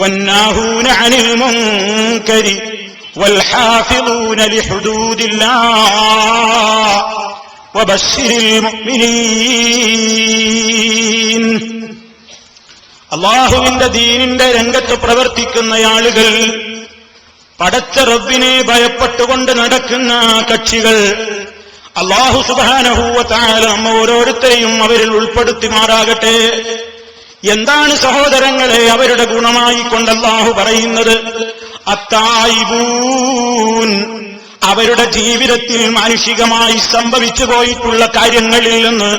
Speaker 4: والناهون عن المنكر والحافظون لحدود الله وبشر المؤمنين. അല്ലാഹുവിന്റെ ദീനിന്റെ രംഗത്ത് പ്രവർത്തിക്കുന്ന ആളുകൾ, പടച്ച റബ്ബിനെ ഭയപ്പെട്ടുകൊണ്ട് നടക്കുന്ന കക്ഷികൾ, അല്ലാഹു സുബ്ഹാനഹു വ തആല ഓരോരുത്തരെയും അവരിൽ ഉൾപ്പെടുത്തിമാറാകട്ടെ. എന്താണ് സഹോദരങ്ങളെ അവരുടെ ഗുണമായി കൊണ്ട് അല്ലാഹു പറയുന്നത്? അത്തായിബൂൻ, അവരുടെ ജീവിതത്തിൽ മാനുഷികമായി സംഭവിച്ചു പോയിട്ടുള്ള കാര്യങ്ങളിൽ നിന്ന്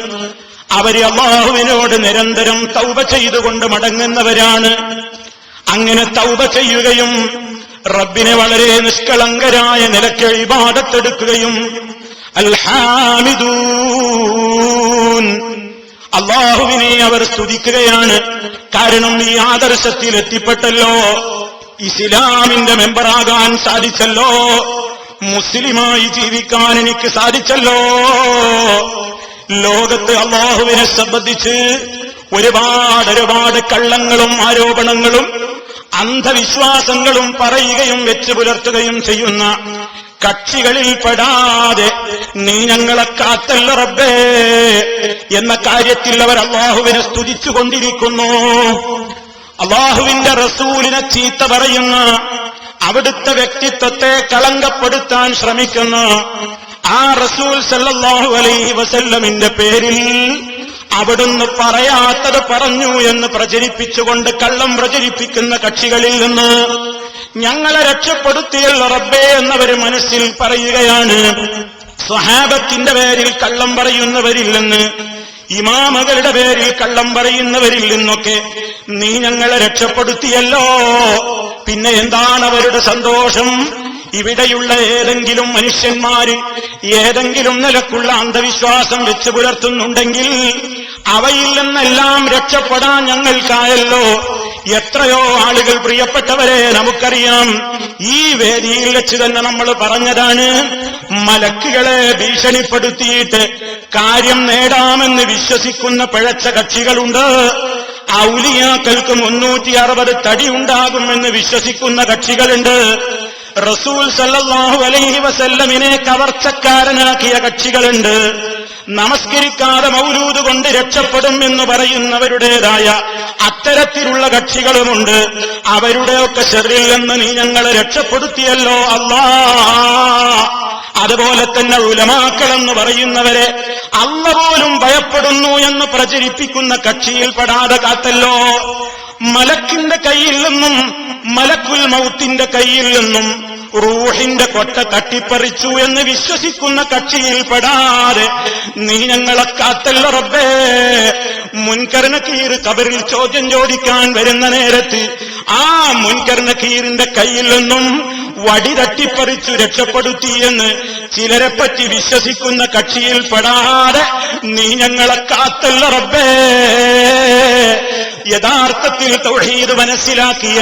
Speaker 4: അവര് അല്ലാഹുവിനോട് നിരന്തരം തൗബ ചെയ്തുകൊണ്ട് മടങ്ങുന്നവരാണ്. അങ്ങനെ തൗബ ചെയ്യുകയും റബ്ബിനെ വളരെ നിഷ്കളങ്കരായ നിലയ്ക്ക് ഇബാദത്തെടുക്കുകയും, അൽഹാമിദൂൻ, അല്ലാഹുവിനെ അവർ സ്തുതിക്കുകയാണ്. കാരണം ഈ ആദർശത്തിൽ എത്തിപ്പെട്ടല്ലോ, ഇസ്ലാമിന്റെ മെമ്പറാകാൻ സാധിച്ചല്ലോ, മുസ്ലിമായി ജീവിക്കാൻ എനിക്ക് സാധിച്ചല്ലോ. ലോകത്ത് അല്ലാഹുവിനെ സംബന്ധിച്ച് ഒരുപാട് കള്ളങ്ങളും ആരോപണങ്ങളും അന്ധവിശ്വാസങ്ങളും പറയുകയും വെച്ചു പുലർത്തുകയും ചെയ്യുന്ന കക്ഷികളിൽ പെടാതെ നീ ഞങ്ങളെ കാത്തല്ല റബ്ബേ എന്ന കാര്യത്തിൽ അവർ അല്ലാഹുവിനെ സ്തുതിച്ചുകൊണ്ടിരിക്കുന്നു. അല്ലാഹുവിന്റെ റസൂലിനെ ചീത്ത പറയുന്ന, അവിടുത്തെ വ്യക്തിത്വത്തെ കളങ്കപ്പെടുത്താൻ ശ്രമിക്കുന്ന, ആ റസൂൽ സല്ലല്ലാഹു അലൈഹി വസല്ലമിന്റെ പേരിൽ അവിടുന്ന് പറയാത്തത് പറഞ്ഞു എന്ന് പ്രചരിപ്പിച്ചുകൊണ്ട് കള്ളം പ്രചരിപ്പിക്കുന്ന കക്ഷികളിൽ നിന്ന് ഞങ്ങളെ രക്ഷപ്പെടുത്തിയല്ല റബ്ബേ എന്നവര് മനസ്സിൽ പറയുകയാണ്. സ്വഹാബത്തിന്റെ പേരിൽ കള്ളം പറയുന്നവരിൽ നിന്ന്, ഇമാമകളുടെ പേരിൽ കള്ളം പറയുന്നവരിൽ നിന്നൊക്കെ നീ ഞങ്ങളെ രക്ഷപ്പെടുത്തിയല്ലോ. പിന്നെ എന്താണ് അവരുടെ സന്തോഷം? ഇവിടെയുള്ള ഏതെങ്കിലും മനുഷ്യന്മാര് ഏതെങ്കിലും നിലക്കുള്ള അന്ധവിശ്വാസം വെച്ച് പുലർത്തുന്നുണ്ടെങ്കിൽ അവയിൽ നിന്നെല്ലാം രക്ഷപ്പെടാൻ ഞങ്ങൾക്കായല്ലോ. എത്രയോ ആളുകൾ, പ്രിയപ്പെട്ടവരെ, നമുക്കറിയാം. ഈ വേദിയിൽ വെച്ച് തന്നെ നമ്മൾ പറഞ്ഞതാണ്, മലക്കുകളെ ഭീഷണിപ്പെടുത്തിയിട്ട് കാര്യം നേടാമെന്ന് വിശ്വസിക്കുന്ന പിഴച്ച കക്ഷികളുണ്ട്. ഔലിയാക്കൾക്ക് 360 തടി ഉണ്ടാകുമെന്ന് വിശ്വസിക്കുന്ന കക്ഷികളുണ്ട്. റസൂൽ സല്ലല്ലാഹു അലൈഹി വസല്ലമിനെ കവർച്ചക്കാരനാക്കിയ കക്ഷികളുണ്ട്. നമസ്കരിക്കാതെ മൗലൂദ് കൊണ്ട് രക്ഷപ്പെടും എന്ന് പറയുന്നവരുടേതായ അത്തരത്തിലുള്ള കക്ഷികളുമുണ്ട്. അവരുടെയൊക്കെ ശർറിൽ നിന്ന് നീ ഞങ്ങളെ രക്ഷപ്പെടുത്തിയല്ലോ അല്ലാ. അതുപോലെ തന്നെ ഉലമാക്കളെന്ന് പറയുന്നവരെ അല്ല പോലും ഭയപ്പെടുന്നു എന്ന് പ്രചരിപ്പിക്കുന്ന കക്ഷിയിൽ പെടാതെ കാത്തല്ലോ. മലക്കിന്റെ കയ്യിൽ നിന്നും, മലക്കുൽ മൗത്തിന്റെ കയ്യിൽ നിന്നും റൂഹിന്റെ കൊട്ട തട്ടിപ്പറിച്ചു എന്ന് വിശ്വസിക്കുന്ന കക്ഷിയിൽ പെടാതെ നീ ഞങ്ങളെ കാത്തല്ല റബ്ബേ. മുൻകർ നക്കീർ ഖബറിൽ ചോദ്യം ചോദിക്കാൻ വരുന്ന നേരത്ത് ആ മുൻകർ നക്കീറിന്റെ കയ്യിൽ നിന്നും വടി തട്ടിപ്പറിച്ചു രക്ഷപ്പെടുത്തിയെന്ന് ചിലരെപ്പറ്റി വിശ്വസിക്കുന്ന കക്ഷിയിൽ പെടാതെ നീ ഞങ്ങളെ കാത്തല്ല റബ്ബേ. യഥാർത്ഥത്തിൽ തൗഹീദ് മനസ്സിലാക്കിയ,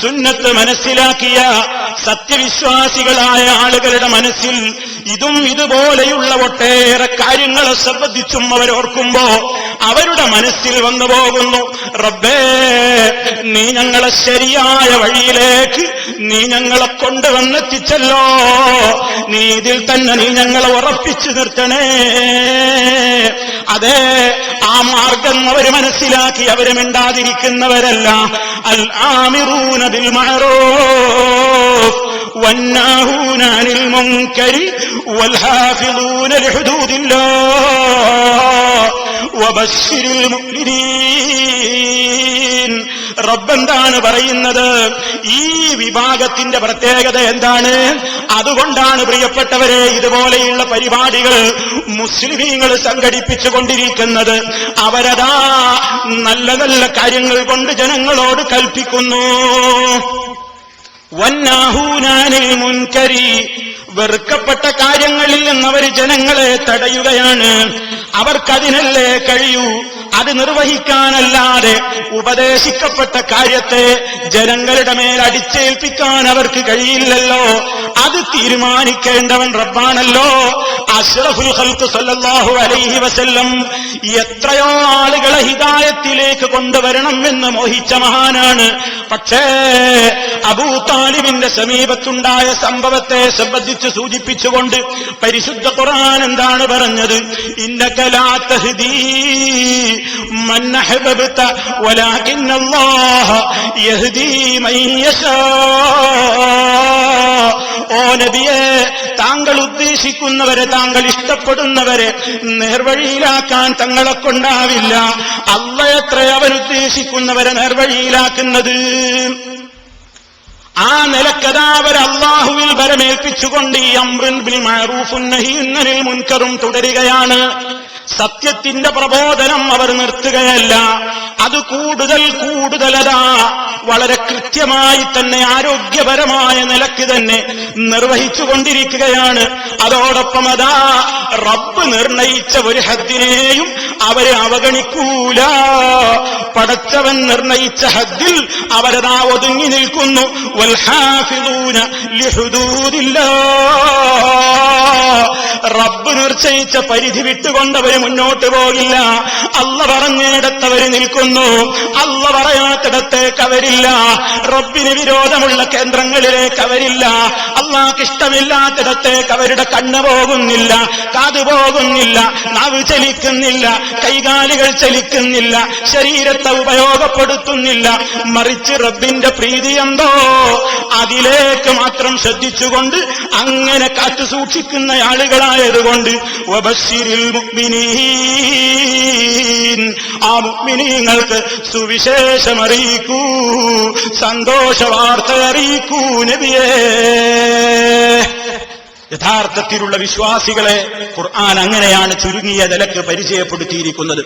Speaker 4: സുന്നത്ത് മനസ്സിലാക്കിയ സത്യവിശ്വാസികളായ ആളുകളുടെ മനസ്സിൽ ഇതും ഇതുപോലെയുള്ള ഒട്ടേറെ കാര്യങ്ങളെ സംബന്ധിച്ചും അവരോർക്കുമ്പോ അവരുടെ മനസ്സിൽ വന്നു പോകുന്നു, റബ്ബേ നീ ഞങ്ങളെ ശരിയായ വഴിയിലേക്ക് നീ ഞങ്ങളെ കൊണ്ടുവന്നെത്തിച്ചല്ലോ. നീ ഇതിൽ തന്നെ നീ ഞങ്ങളെ ഉറപ്പിച്ചു നിർത്തണേ. അതെ, ആ മാർഗം അവർ മനസ്സിലാക്കി അവര് മിണ്ടാതിരിക്കുന്നവരല്ല. അൽ ആമിറൂന ബിൽ മഅറൂഫ് വന്നാഹൂന അനിൽ മുൻകരി വൽ ഹാഫിളൂന ലിഹുദൂദില്ലാഹ് വബശ്ശിരിൽ മുഅ്മിനീൻ. റബ്ബെന്താണ് പറയുന്നത്? ഈ വിഭാഗത്തിന്റെ പ്രത്യേകത എന്താണ്? അതുകൊണ്ടാണ് പ്രിയപ്പെട്ടവരെ ഇതുപോലെയുള്ള പരിപാടികൾ മുസ്ലിമീങ്ങൾ സംഘടിപ്പിച്ചുകൊണ്ടിരിക്കുന്നത്. അവരതാ നല്ല നല്ല കാര്യങ്ങൾ കൊണ്ട് ജനങ്ങളോട് കൽപ്പിക്കുന്നു. വന്നാഹൂനാനിൽ മുൻകരി, വെറുക്കപ്പെട്ട കാര്യങ്ങളിൽ നിന്നവർ ജനങ്ങളെ തടയുകയാണ്. അവർക്കതിനല്ലേ കഴിയൂ. അത് നിർവഹിക്കാനല്ലാതെ ഉപദേശിക്കപ്പെട്ട കാര്യത്തെ ജനങ്ങളുടെ മേൽ അടിച്ചേൽപ്പിക്കാൻ അവർക്ക് കഴിയില്ലല്ലോ. അത് തീരുമാനിക്കേണ്ടവൻ റബ്ബാണല്ലോ. അഷ്റഫുൽ ഖൽഖ് സല്ലല്ലാഹു അലൈഹി വസല്ലം എത്രയോ ആളുകളെ ഹിദായത്തിലേക്ക് കൊണ്ടുവരണം എന്ന് മോഹിച്ച മഹാനാണ്. പക്ഷേ അബൂ താലിബിന്റെ സമീപത്തുണ്ടായ സംഭവത്തെ സംബന്ധിച്ച് സൂചിപ്പിച്ചുകൊണ്ട് പരിശുദ്ധ ഖുർആൻ എന്താണ് പറഞ്ഞത്? ഇന്നക ലാ തഹ്ദീ മൻ അഹ്ബബ്ത വലാകിന്നല്ലാഹ യഹ്ദീ മൻ യശാ. ഓ നബിയേ, താങ്കൾ ഉദ്ദേശിക്കുന്നവരെ, താങ്കൾ ഇഷ്ടപ്പെടുന്നവരെ നേർവഴിയിലാക്കാൻ തങ്ങളെ കൊണ്ടാവില്ല. അല്ലാഹുവത്ര അവരുദ്ദേശിക്കുന്നവരെ നേർവഴിയിലാക്കുന്നത്. ആ നിലക്കതാ അവർ അല്ലാഹുവിൽ ബലമേൽപ്പിച്ചുകൊണ്ട് ഈ അംറുൻ ബിൽ മഅറൂഫുൻ നഹ്യുൻ അനിൽ മുൻകറും തുടരുകയാണ്. സത്യത്തിന്റെ പ്രബോധനം അവർ നിർത്തുകയല്ല. അത് കൂടുതലതാ വളരെ കൃത്യമായി തന്നെ ആരോഗ്യപരമായ നിലയ്ക്ക് തന്നെ നിർവഹിച്ചുകൊണ്ടിരിക്കുകയാണ്. അതോടൊപ്പം അതാ റബ്ബ് നിർണയിച്ച ഒരു ഹദ്ദിനെയും അവരെ അവഗണിക്കൂല. പടച്ചവൻ നിർണയിച്ച ഹദ്ദിൽ അവരതാ ഒതുങ്ങി നിൽക്കുന്നു. വൽ ഹാഫിളൂന ലിഹുദൂദില്ലാഹ്, റബ്ബ് നിശ്ചയിച്ച പരിധി വിട്ടുകൊണ്ടവർ മുന്നോട്ട് പോകില്ല. അല്ല പറഞ്ഞിടത്തവർ നിൽക്കുന്നു, അല്ല പറയാത്തിടത്തേക്ക് അവരില്ല. റബ്ബിന് വിരോധമുള്ള കേന്ദ്രങ്ങളിലേക്ക് അവരില്ല. അള്ളാഹ്ക്ക് ഇഷ്ടമില്ലാത്തിടത്തേക്ക് അവരുടെ കണ്ണ് പോകുന്നില്ല, കാത് പോകുന്നില്ല, നാവ് ചലിക്കുന്നില്ല, കൈകാലുകൾ ചലിക്കുന്നില്ല, ശരീരത്തെ ഉപയോഗപ്പെടുത്തുന്നില്ല. മറിച്ച് റബ്ബിന്റെ പ്രീതി എന്തോ അതിലേക്ക് മാത്രം ശ്രദ്ധിച്ചുകൊണ്ട് അങ്ങനെ കാത്തു സൂക്ഷിക്കുന്ന ആളുകളായതുകൊണ്ട് വബശ്ശിരിൽ മുഅ്മിനീൻ, ആ മുഅ്മിനീങ്ങൾക്ക് സുവിശേഷം അറിയിക്കൂ, സന്തോഷ വാർത്ത അറിയിക്കൂ നബിയേ. യഥാർത്ഥത്തിലുള്ള വിശ്വാസികളെ ഖുർആൻ അങ്ങനെയാണ് ചുരുങ്ങിയ നിലക്ക് പരിചയപ്പെടുത്തിയിരിക്കുന്നത്.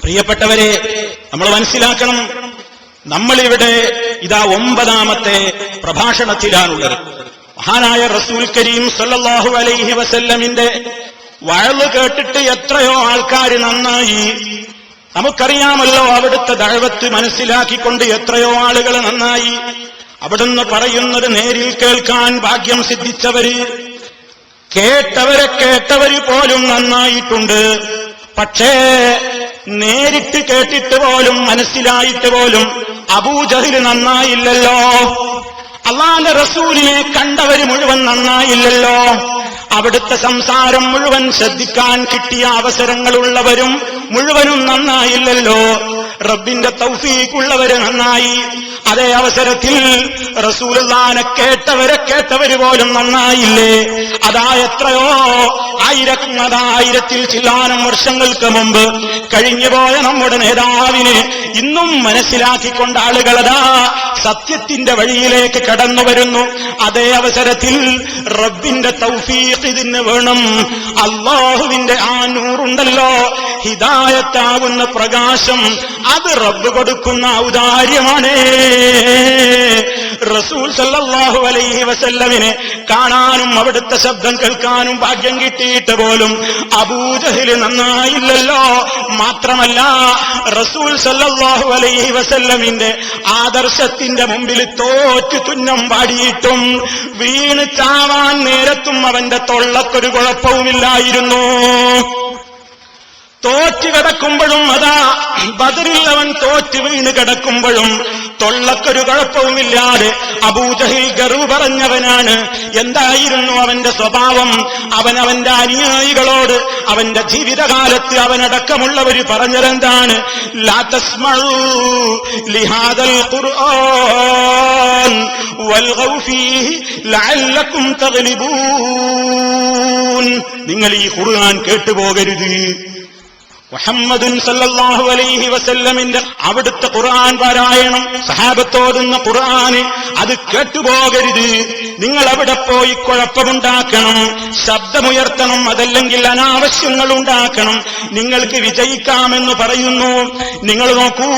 Speaker 4: പ്രിയപ്പെട്ടവരെ, നമ്മൾ മനസ്സിലാക്കണം, നമ്മളിവിടെ ഇതാ 9ാമത്തെ പ്രഭാഷണത്തിലാണുള്ളത്. മഹാനായ റസൂൽ കരീം സല്ലല്ലാഹു അലൈഹി വസല്ലമിന്റെ വഅള് കേട്ടിട്ട് എത്രയോ ആൾക്കാർ നന്നായി. നമുക്കറിയാമല്ലോ അവിടുത്തെ ദഅവത്ത് മനസ്സിലാക്കിക്കൊണ്ട് എത്രയോ ആളുകൾ നന്നായി. അവിടുന്ന് പറയുന്നത് നേരിൽ കേൾക്കാൻ ഭാഗ്യം സിദ്ധിച്ചവര്, കേട്ടവര് പോലും നന്നായിട്ടുണ്ട്. പക്ഷേ നേരിട്ട് കേട്ടിട്ട് പോലും മനസ്സിലായിട്ട് പോലും അബൂജഹൽ നന്നായില്ലല്ലോ. അല്ലാഹുവിന്റെ റസൂലിനെ കണ്ടവര് മുഴുവൻ നന്നായില്ലല്ലോ. അവിടുത്തെ സംസാരം മുഴുവൻ ശ്രദ്ധിക്കാൻ കിട്ടിയ അവസരങ്ങളുള്ളവരും മുഴുവനും നന്നായില്ലല്ലോ. റബ്ബിന്റെ തൗഫീഖുള്ളവര് നന്നായി. അതേ അവസരത്തിൽ റസൂലുള്ളാഹിനെ കേട്ടവര് പോലും നന്നായില്ലേ? അതാ എത്രയോ ആയിരത്തിൽ ചില്ലാനം വർഷങ്ങൾക്ക് മുമ്പ് കഴിഞ്ഞുപോയ നമ്മുടെ നേതാവിനെ ഇന്നും മനസ്സിലാക്കിക്കൊണ്ട് ആളുകളതാ സത്യത്തിന്റെ വഴിയിലേക്ക് കടന്നു വരുന്നു. അതേ അവസരത്തിൽ റബ്ബിന്റെ തൗഫീഖ് ഇതിന് വേണം. അല്ലാഹുവിന്റെ ആ നൂറുണ്ടല്ലോ, ഹിദായത്താകുന്ന പ്രകാശം, അത് റബ്ബ് കൊടുക്കുന്ന ഔദാര്യമാണ്. റസൂൽ സല്ലല്ലാഹു അലൈഹി വസല്ലമിനെ കാണാനും അവിടുത്തെ ശബ്ദം കേൾക്കാനും ഭാഗ്യം കിട്ടിയിട്ട് പോലും അബൂജഹൽ നന്നായില്ലല്ലോ. മാത്രമല്ല റസൂൽ സല്ലല്ലാഹു അലൈഹി വസല്ലമിന്റെ ആദർശത്തിന്റെ മുമ്പിൽ തോറ്റു തുന്നം പാടിയിട്ടും വീണ് ചാവാൻ നേരത്തും അവന്റെ തൊള്ളക്കൊരു കുഴപ്പവുമില്ലായിരുന്നു. തോറ്റ് കിടക്കുമ്പോഴും, അതാ ബദറിൽ അവൻ തോറ്റ് വീണ് കിടക്കുമ്പോഴും തൊള്ളക്കൊരു കുഴപ്പവുമില്ലാതെ അബൂജഹൽ ഗർവ് പറഞ്ഞവനാണ്. എന്തായിരുന്നു അവന്റെ സ്വഭാവം? അവന്റെ അനുയായികളോട് അവന്റെ ജീവിതകാലത്ത് അവനടക്കമുള്ളവർ പറഞ്ഞതെന്താണ്? ലാ തസ്മഉ ലിഹാദൽ ഖുർആൻ വൽഗൗ ഫീഹി ലഅല്ലകും തഗ്ലിബൂൻ. നിങ്ങൾ ഈ ഖുർആൻ കേട്ടുപോകരുത്. മുഹമ്മദുൻ സല്ലല്ലാഹു അലൈഹി വസല്ലമിന്റെ അവിടുത്തെ ഖുർആൻ പാരായണം, സഹാബത്തോടുന്ന ഖുർആൻ, അത് കേട്ടുപോകരുത്. നിങ്ങൾ അവിടെ പോയി കുഴപ്പമുണ്ടാക്കണം, ശബ്ദമുയർത്തണം, അതല്ലെങ്കിൽ അനാവശ്യങ്ങൾ ഉണ്ടാക്കണം, നിങ്ങൾക്ക് വിജയിക്കാമെന്ന് പറയുന്നു. നിങ്ങൾ നോക്കൂ,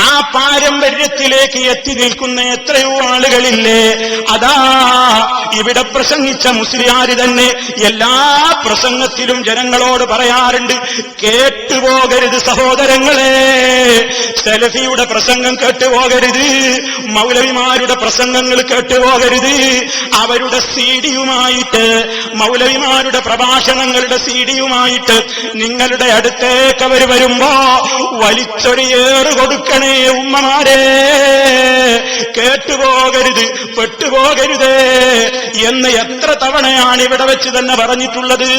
Speaker 4: ആ പാരമ്പര്യത്തിലേക്ക് എത്തി നിൽക്കുന്ന എത്രയോ ആളുകളില്ലേ? അതാ ഇവിടെ പ്രസംഗിച്ച മുസ്ലിയാര് തന്നെ എല്ലാ പ്രസംഗത്തിലും ജനങ്ങളോട് പറയാറുണ്ട്, കേട്ടുപോകരുത് സഹോദരങ്ങളെ, സലഫിയുടെ പ്രസംഗം കേട്ടുപോകരുത്, മൗലവിമാരുടെ പ്രസംഗങ്ങൾ കേട്ടുപോകരുത്. അവരുടെ സീഡിയുമായിട്ട്, മൗലവിമാരുടെ പ്രഭാഷണങ്ങളുടെ സീഡിയുമായിട്ട് നിങ്ങളുടെ അടുത്തേക്ക് അവർ വരുമ്പോ വലിച്ചൊരു ഏറ് കൊടുക്കണേ ഉമ്മമാരെ. കേട്ടുപോകരുത്, പെട്ടുപോകരുത് എന്ന് എത്ര തവണയാണ് ഇവിടെ വെച്ച് തന്നെ പറഞ്ഞിട്ടുള്ളത്.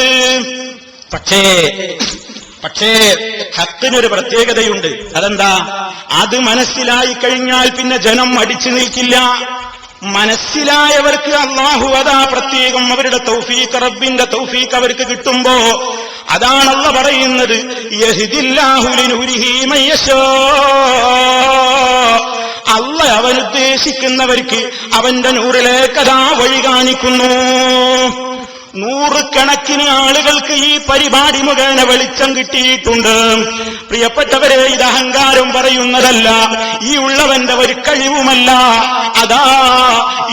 Speaker 4: പക്ഷേ ഹക്കിനൊരു പ്രത്യേകതയുണ്ട്. അതെന്താ? അത് മനസ്സിലായി കഴിഞ്ഞാൽ പിന്നെ ജനം അടിച്ചു നിൽക്കില്ല. മനസ്സിലായവർക്ക് അല്ലാഹു അതാ പ്രത്യേകം അവരുടെ തൗഫീഖ്, റബ്ബിന്റെ തൗഫീഖ് അവർക്ക് കിട്ടുമ്പോ അതാണ് അല്ലാഹു പറയുന്നത്, യഹ്ദില്ലാഹു ലിനൂരിഹി മയ്യശാ. അല്ലാഹു അവനുദ്ദേശിക്കുന്നവർക്ക് അവന്റെ നൂറിലേക്ക് അതാ വഴി കാണിക്കുന്നു. നൂറുകണക്കിന് ആളുകൾക്ക് ഈ പരിപാടി മുഖേന വെളിച്ചം കിട്ടിയിട്ടുണ്ട്. പ്രിയപ്പെട്ടവരെ, ഇത് അഹങ്കാരം പറയുന്നതല്ല, ഈ ഉള്ളവന്റെ ഒരു കഴിവുമല്ല. അതാ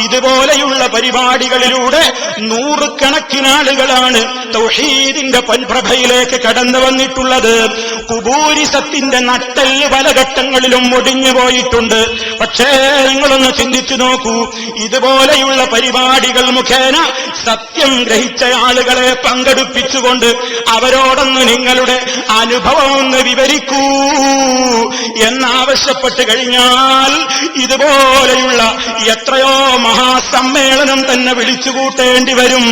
Speaker 4: ഇതുപോലെയുള്ള പരിപാടികളിലൂടെ നൂറുകണക്കിന് ആളുകളാണ് തൗഹീദിന്റെ പൊൻപ്രഭയിലേക്ക് കടന്നു വന്നിട്ടുള്ളത്. കുബൂരിസത്തിന്റെ നട്ടെല്ല് പല ഘട്ടങ്ങളിലും ഒടിഞ്ഞു പോയിട്ടുണ്ട്. പക്ഷേ നിങ്ങളൊന്ന് ചിന്തിച്ചു നോക്കൂ, ഇതുപോലെയുള്ള പരിപാടികൾ മുഖേന സത്യം ഗ്രഹിച്ച ആളുകളെ പങ്കെടുപ്പിച്ചുകൊണ്ട് അവരോടൊന്ന് നിങ്ങളുടെ അനുഭവം ഒന്ന് വിവരിക്കൂ എന്നാവശ്യപ്പെട്ട് കഴിഞ്ഞാൽ ഇതുപോലെയുള്ള എത്രയോ മഹാസമ്മേളനം തന്നെ വിളിച്ചുകൂട്ടേണ്ടി വരും.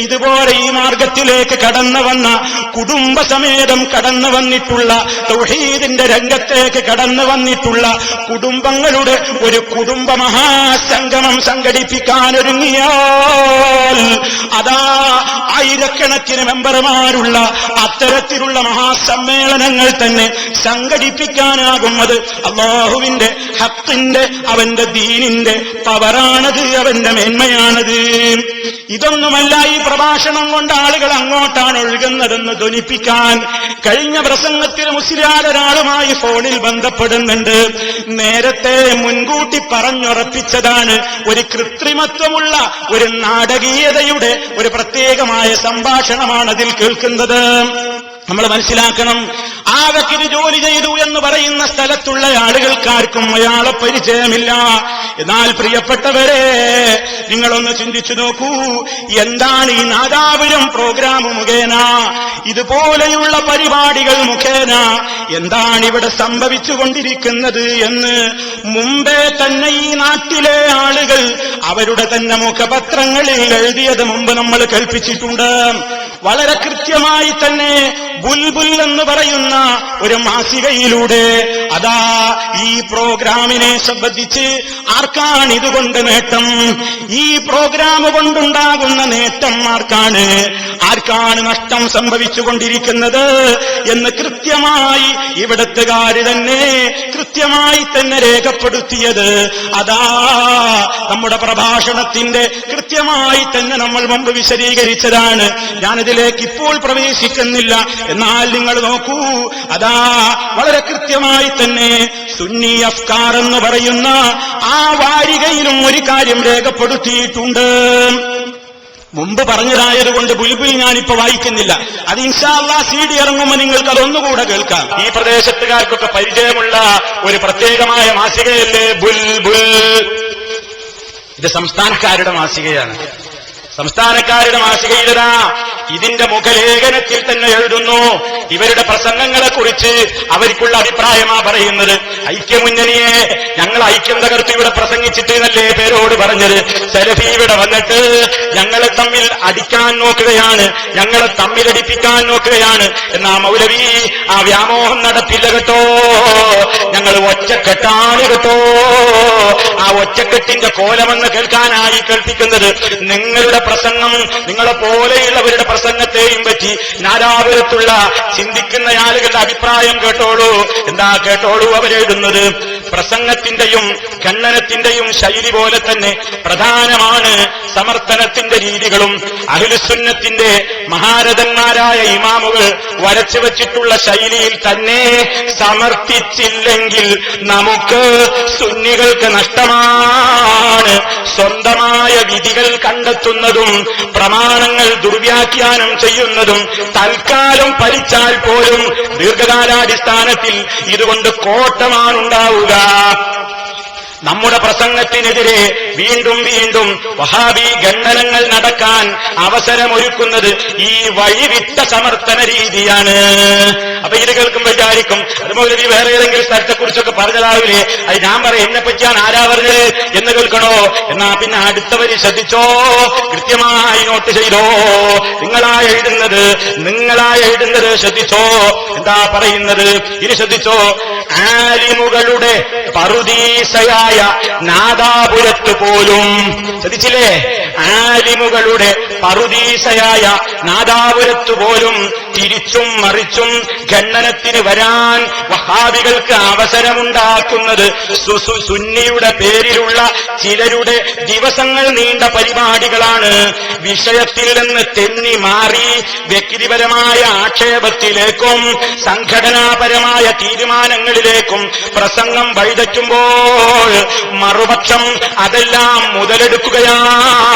Speaker 4: ഇതുപോലെ ഈ മാർഗത്തിലേക്ക് കടന്നു വന്ന, കുടുംബസമേതം കടന്നു വന്നിട്ടുള്ള, തൗഹീദിന്റെ രംഗത്തേക്ക് കടന്നു വന്നിട്ടുള്ള കുടുംബങ്ങളുടെ ഒരു കുടുംബ മഹാസംഗമം സംഘടിപ്പിക്കാനൊരുങ്ങിയാൽ അതാ ആയിരക്കണക്കിന് മെമ്പർമാരുള്ള അത്തരത്തിലുള്ള മഹാസമ്മേളനങ്ങൾ തന്നെ സംഘടിപ്പിക്കാനാകുന്നത് അല്ലാഹുവിന്റെ ഹക്കിന്റെ, അവന്റെ ദീനിന്റെ പവറാണത്, അവന്റെ മേന്മയാണത്. ഇതൊന്നുമല്ല ഈ പ്രഭാഷണം കൊണ്ട് ആളുകൾ അങ്ങോട്ടാണ് ഒഴുകുന്നതെന്ന് ധ്വനിപ്പിക്കാൻ കഴിഞ്ഞ പ്രസംഗ പ്രസംഗത്തിൽ മുസ്ലിയാർ ഒരാളുമായി ഫോണിൽ ബന്ധപ്പെടുന്നുണ്ട്. നേരത്തെ മുൻകൂട്ടി പറഞ്ഞുറപ്പിച്ചതാണ്. ഒരു കൃത്രിമത്വമുള്ള ഒരു നാടകീയതയുടെ ഒരു പ്രത്യേകമായ സംഭാഷണമാണ് അതിൽ കേൾക്കുന്നത്. നമ്മൾ മനസ്സിലാക്കണം, ആ വ്യക്തി ജോലി ചെയ്തു എന്ന് പറയുന്ന സ്ഥലത്തുള്ള ആളുകൾക്കാർക്കും അയാളെ പരിചയമില്ല. എന്നാൽ പ്രിയപ്പെട്ടവരെ, നിങ്ങളൊന്ന് ചിന്തിച്ചു നോക്കൂ, എന്താണ് ഈ നാദാപുരം പ്രോഗ്രാം മുഖേന, ഇതുപോലെയുള്ള പരിപാടികൾ മുഖേന എന്താണ് ഇവിടെ സംഭവിച്ചുകൊണ്ടിരിക്കുന്നത് എന്ന് മുമ്പേ തന്നെ ഈ നാട്ടിലെ ആളുകൾ അവരുടെ തന്നെ മുഖപത്രങ്ങളിൽ എഴുതിയത് മുമ്പ് നമ്മൾ കേൾപ്പിച്ചിട്ടുണ്ട്. വളരെ കൃത്യമായി തന്നെ ബുൽബുൽ എന്ന് പറയുന്ന ഒരു മാസികയിലൂടെ അതാ ഈ പ്രോഗ്രാമിനെ സംബന്ധിച്ച് ആർക്കാണ് ഇതുകൊണ്ട് നേട്ടം, ഈ പ്രോഗ്രാം കൊണ്ടുണ്ടാകുന്ന നേട്ടം ആർക്കാണ് നഷ്ടം സംഭവിച്ചുകൊണ്ടിരിക്കുന്നത് എന്ന് കൃത്യമായി ഇവിടത്തുകാര് തന്നെ കൃത്യമായി തന്നെ രേഖപ്പെടുത്തിയത് അതാ നമ്മുടെ പ്രഭാഷണത്തിന്റെ കൃത്യമായി തന്നെ നമ്മൾ മുമ്പ് വിശദീകരിച്ചതാണ്. ഞാനിതിലേക്ക് ഇപ്പോൾ പ്രവേശിക്കുന്നില്ല. എന്നാൽ നിങ്ങൾ നോക്കൂ, അതാ വളരെ കൃത്യമായി തന്നെ സുന്നി അഫ്കാർ എന്ന് പറയുന്ന ആ വാരികയിലും ഒരു കാര്യം രേഖപ്പെടുത്തിയിട്ടുണ്ട്. മുമ്പ് പറഞ്ഞതായതുകൊണ്ട് ബുൽബുൽ ഞാനിപ്പോ വായിക്കുന്നില്ല. അത് ഇൻഷാ അല്ലാഹ് CD ഇറങ്ങുമ്പോൾ നിങ്ങൾക്ക് അതൊന്നുകൂടെ കേൾക്കാം. ഈ പ്രദേശത്തുകാർക്കൊക്കെ പരിചയമുള്ള ഒരു പ്രത്യേകമായ മാസികയല്ലേ ബുൽബുൽ. ഇത് സംസ്ഥാനക്കാരുടെ മാസികയാണ്. സംസ്ഥാനക്കാരുടെ മാസികയിലതാ ഇതിന്റെ മുഖലേഖനത്തിൽ തന്നെ എഴുതുന്നു, ഇവരുടെ പ്രസംഗങ്ങളെക്കുറിച്ച് അവർക്കുള്ള അഭിപ്രായമാ പറയുന്നത്. ഐക്യമുന്നണിയെ ഞങ്ങൾ ഐക്യം തകർത്ത് ഇവിടെ പ്രസംഗിച്ചിട്ട് എന്നല്ലേ പേരോട് പറഞ്ഞത്. സലഫി ഇവിടെ വന്നിട്ട് ഞങ്ങളെ തമ്മിൽ അടിക്കാൻ നോക്കുകയാണ്, ഞങ്ങളെ തമ്മിലടിപ്പിക്കാൻ നോക്കുകയാണ്. എന്നാ മൗലവി ആ വ്യാമോഹം നടപ്പില്ല കേട്ടോ, ഞങ്ങൾ ഒറ്റക്കെട്ടാണ് കേട്ടോ. ആ ഒറ്റക്കെട്ടിന്റെ കോലമെന്ന് കേൾക്കാനായി കേൾപ്പിക്കുന്നത്. നിങ്ങളുടെ പ്രസംഗം, നിങ്ങളെ പോലെയുള്ളവരുടെ പ്രസംഗത്തെയും പറ്റി നാദാപുരത്തുള്ള ചിന്തിക്കുന്ന ആളുകളുടെ അഭിപ്രായം കേട്ടോളൂ. എന്താ കേട്ടോളൂ അവരെഴുതുന്നത്. പ്രസംഗത്തിന്റെയും ഖണ്ഡനത്തിന്റെയും ശൈലി പോലെ തന്നെ പ്രധാനമാണ് സമർത്ഥനത്തിന്റെ രീതികളും. അഹ്ലുസുന്നത്തിന്റെ മഹാരഥന്മാരായ ഇമാമുകൾ വരച്ചു വച്ചിട്ടുള്ള ശൈലിയിൽ തന്നെ സമർത്ഥിച്ചില്ലെങ്കിൽ നമുക്ക് സുന്നികൾക്ക് നഷ്ടമാണ്. സ്വന്തമായ വിധികൾ കണ്ടെത്തുന്നതും പ്രമാണങ്ങൾ ദുർവ്യാഖ്യാനം ചെയ്യുന്നതും തൽക്കാലം ഫലിച്ചാൽ പോലും ദീർഘകാലാടിസ്ഥാനത്തിൽ ഇതുകൊണ്ട് കോട്ടമാണുണ്ടാവുക. നമ്മുടെ പ്രസംഗത്തിനെതിരെ വീണ്ടും വീണ്ടും വഹാബി ഖണ്ഡനങ്ങൾ നടക്കാൻ അവസരമൊരുക്കുന്നത് ഈ വഴിവിട്ട സമർത്ഥന രീതിയാണ്. അപ്പൊ ഇത് കേൾക്കുമ്പോൾ വിചാരിക്കും അതുപോലെ വേറെ ഏതെങ്കിലും സ്ഥലത്തെക്കുറിച്ചൊക്കെ പറഞ്ഞതാവില്ലേ, അത് ഞാൻ പറയാം എന്നെ പറ്റിയാണ് ആരാ പറഞ്ഞത് എന്ന് കേൾക്കണോ? എന്നാ പിന്നെ അടുത്തവര് ശ്രദ്ധിച്ചോ, കൃത്യമായി നോട്ട് ചെയ്തോ. നിങ്ങളായി എഴുതുന്നത് ശ്രദ്ധിച്ചോ. എന്താ പറയുന്നത് ഇനി ശ്രദ്ധിച്ചോ. ആലിമുകളുടെ പറുദീസയായ നാദാപുരത്ത് പോലും, ശ്രദ്ധിച്ചില്ലേ, ആലിമുകളുടെ പറുദീസയായ നാദാപുരത്ത് പോലും തിരിച്ചും മറിച്ചും ഖണ്ഡനത്തിന് വരാൻ വഹാബികൾക്ക് അവസരമുണ്ടാക്കുന്നത് സുന്നിയുടെ പേരിലുള്ള ചിലരുടെ ദിവസങ്ങൾ നീണ്ട പരിപാടികളാണ്. വിഷയത്തിൽ നിന്ന് തെന്നി മാറി വ്യക്തിപരമായ ആക്ഷേപത്തിലേക്കും സംഘടനാപരമായ തീരുമാനങ്ങളിലേക്കും പ്രസംഗം വഴിതെറ്റുമ്പോൾ മറുപക്ഷം അതെല്ലാം മുതലെടുക്കുകയാണ്.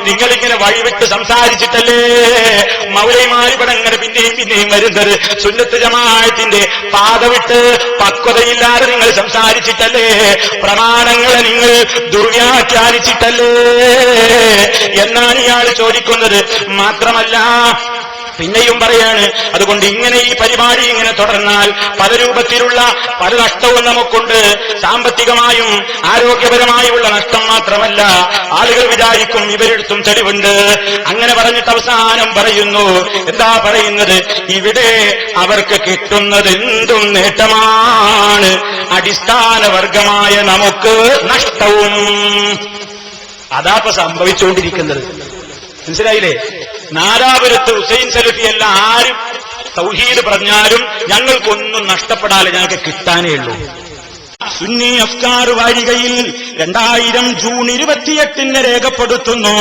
Speaker 4: നിങ്ങളിങ്ങനെ വഴിവിട്ട് സംസാരിച്ചിട്ടല്ലേ മൗലവിമാരിവിടെ ഇങ്ങനെ പിന്നെയും വരുന്നത്. സുന്നത്ത് ജമാഅത്തിന്റെ പാത വിട്ട് പക്വതയില്ലാതെ നിങ്ങൾ സംസാരിച്ചിട്ടല്ലേ, പ്രമാണങ്ങളെ നിങ്ങൾ ദുർവ്യാഖ്യാനിച്ചിട്ടല്ലേ എന്നാണ് ഇയാൾ ചോദിക്കുന്നത്. മാത്രമല്ല പിന്നെയും പറയാണ്, അതുകൊണ്ട് ഇങ്ങനെ ഈ പരിപാടി ഇങ്ങനെ തുടർന്നാൽ പല രൂപത്തിലുള്ള പല നഷ്ടവും നമുക്കുണ്ട്. സാമ്പത്തികമായും ആരോഗ്യപരമായുള്ള നഷ്ടം മാത്രമല്ല, ആളുകൾ വിചാരിക്കും ഇവരെടുത്തും തെളിവുണ്ട്. അങ്ങനെ പറഞ്ഞിട്ട് അവസാനം പറയുന്നു, എന്താ പറയുന്നത്, ഇവിടെ അവർക്ക് കിട്ടുന്നത് എന്തും നേട്ടമാണ്, അടിസ്ഥാന വർഗമായ നമുക്ക് നഷ്ടവും. അതാപ്പ സംഭവിച്ചുകൊണ്ടിരിക്കുന്നത്. മനസ്സിലായില്ലേ? നാദാപുരത്ത് ഹുസൈൻ സലഫിയല്ല ആരും തൗഹീദ് പറഞ്ഞാലും ഞങ്ങൾക്കൊന്നും നഷ്ടപ്പെടാതെ ഞങ്ങൾക്ക് കിട്ടാനേ ഉള്ളൂ. സുന്നി അഫ്കാർ വാരികയിൽ 2000 ജൂൺ 28 രേഖപ്പെടുത്തുന്നു.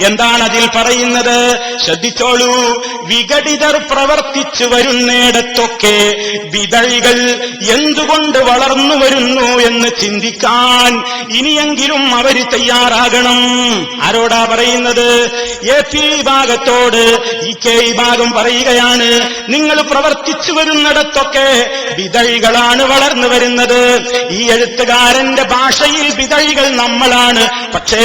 Speaker 4: എന്താണ് അതിൽ പറയുന്നത്? ശ്രദ്ധിച്ചോളൂ. വിഘടിതർ പ്രവർത്തിച്ചു വരുന്നിടത്തൊക്കെ വിദഴികൾ എന്തുകൊണ്ട് വളർന്നു വരുന്നു എന്ന് ചിന്തിക്കാൻ ഇനിയെങ്കിലും അവർ തയ്യാറാകണം. ആരോടാ പറയുന്നത്? AP വിഭാഗത്തോട് EK വിഭാഗം പറയുകയാണ്, നിങ്ങൾ പ്രവർത്തിച്ചു വരുന്നിടത്തൊക്കെ വിദഴികളാണ് വളർന്നു വരുന്നത്. ഈ എഴുത്തുകാരന്റെ ഭാഷയിൽ വിദഴികൾ നമ്മളാണ്. പക്ഷേ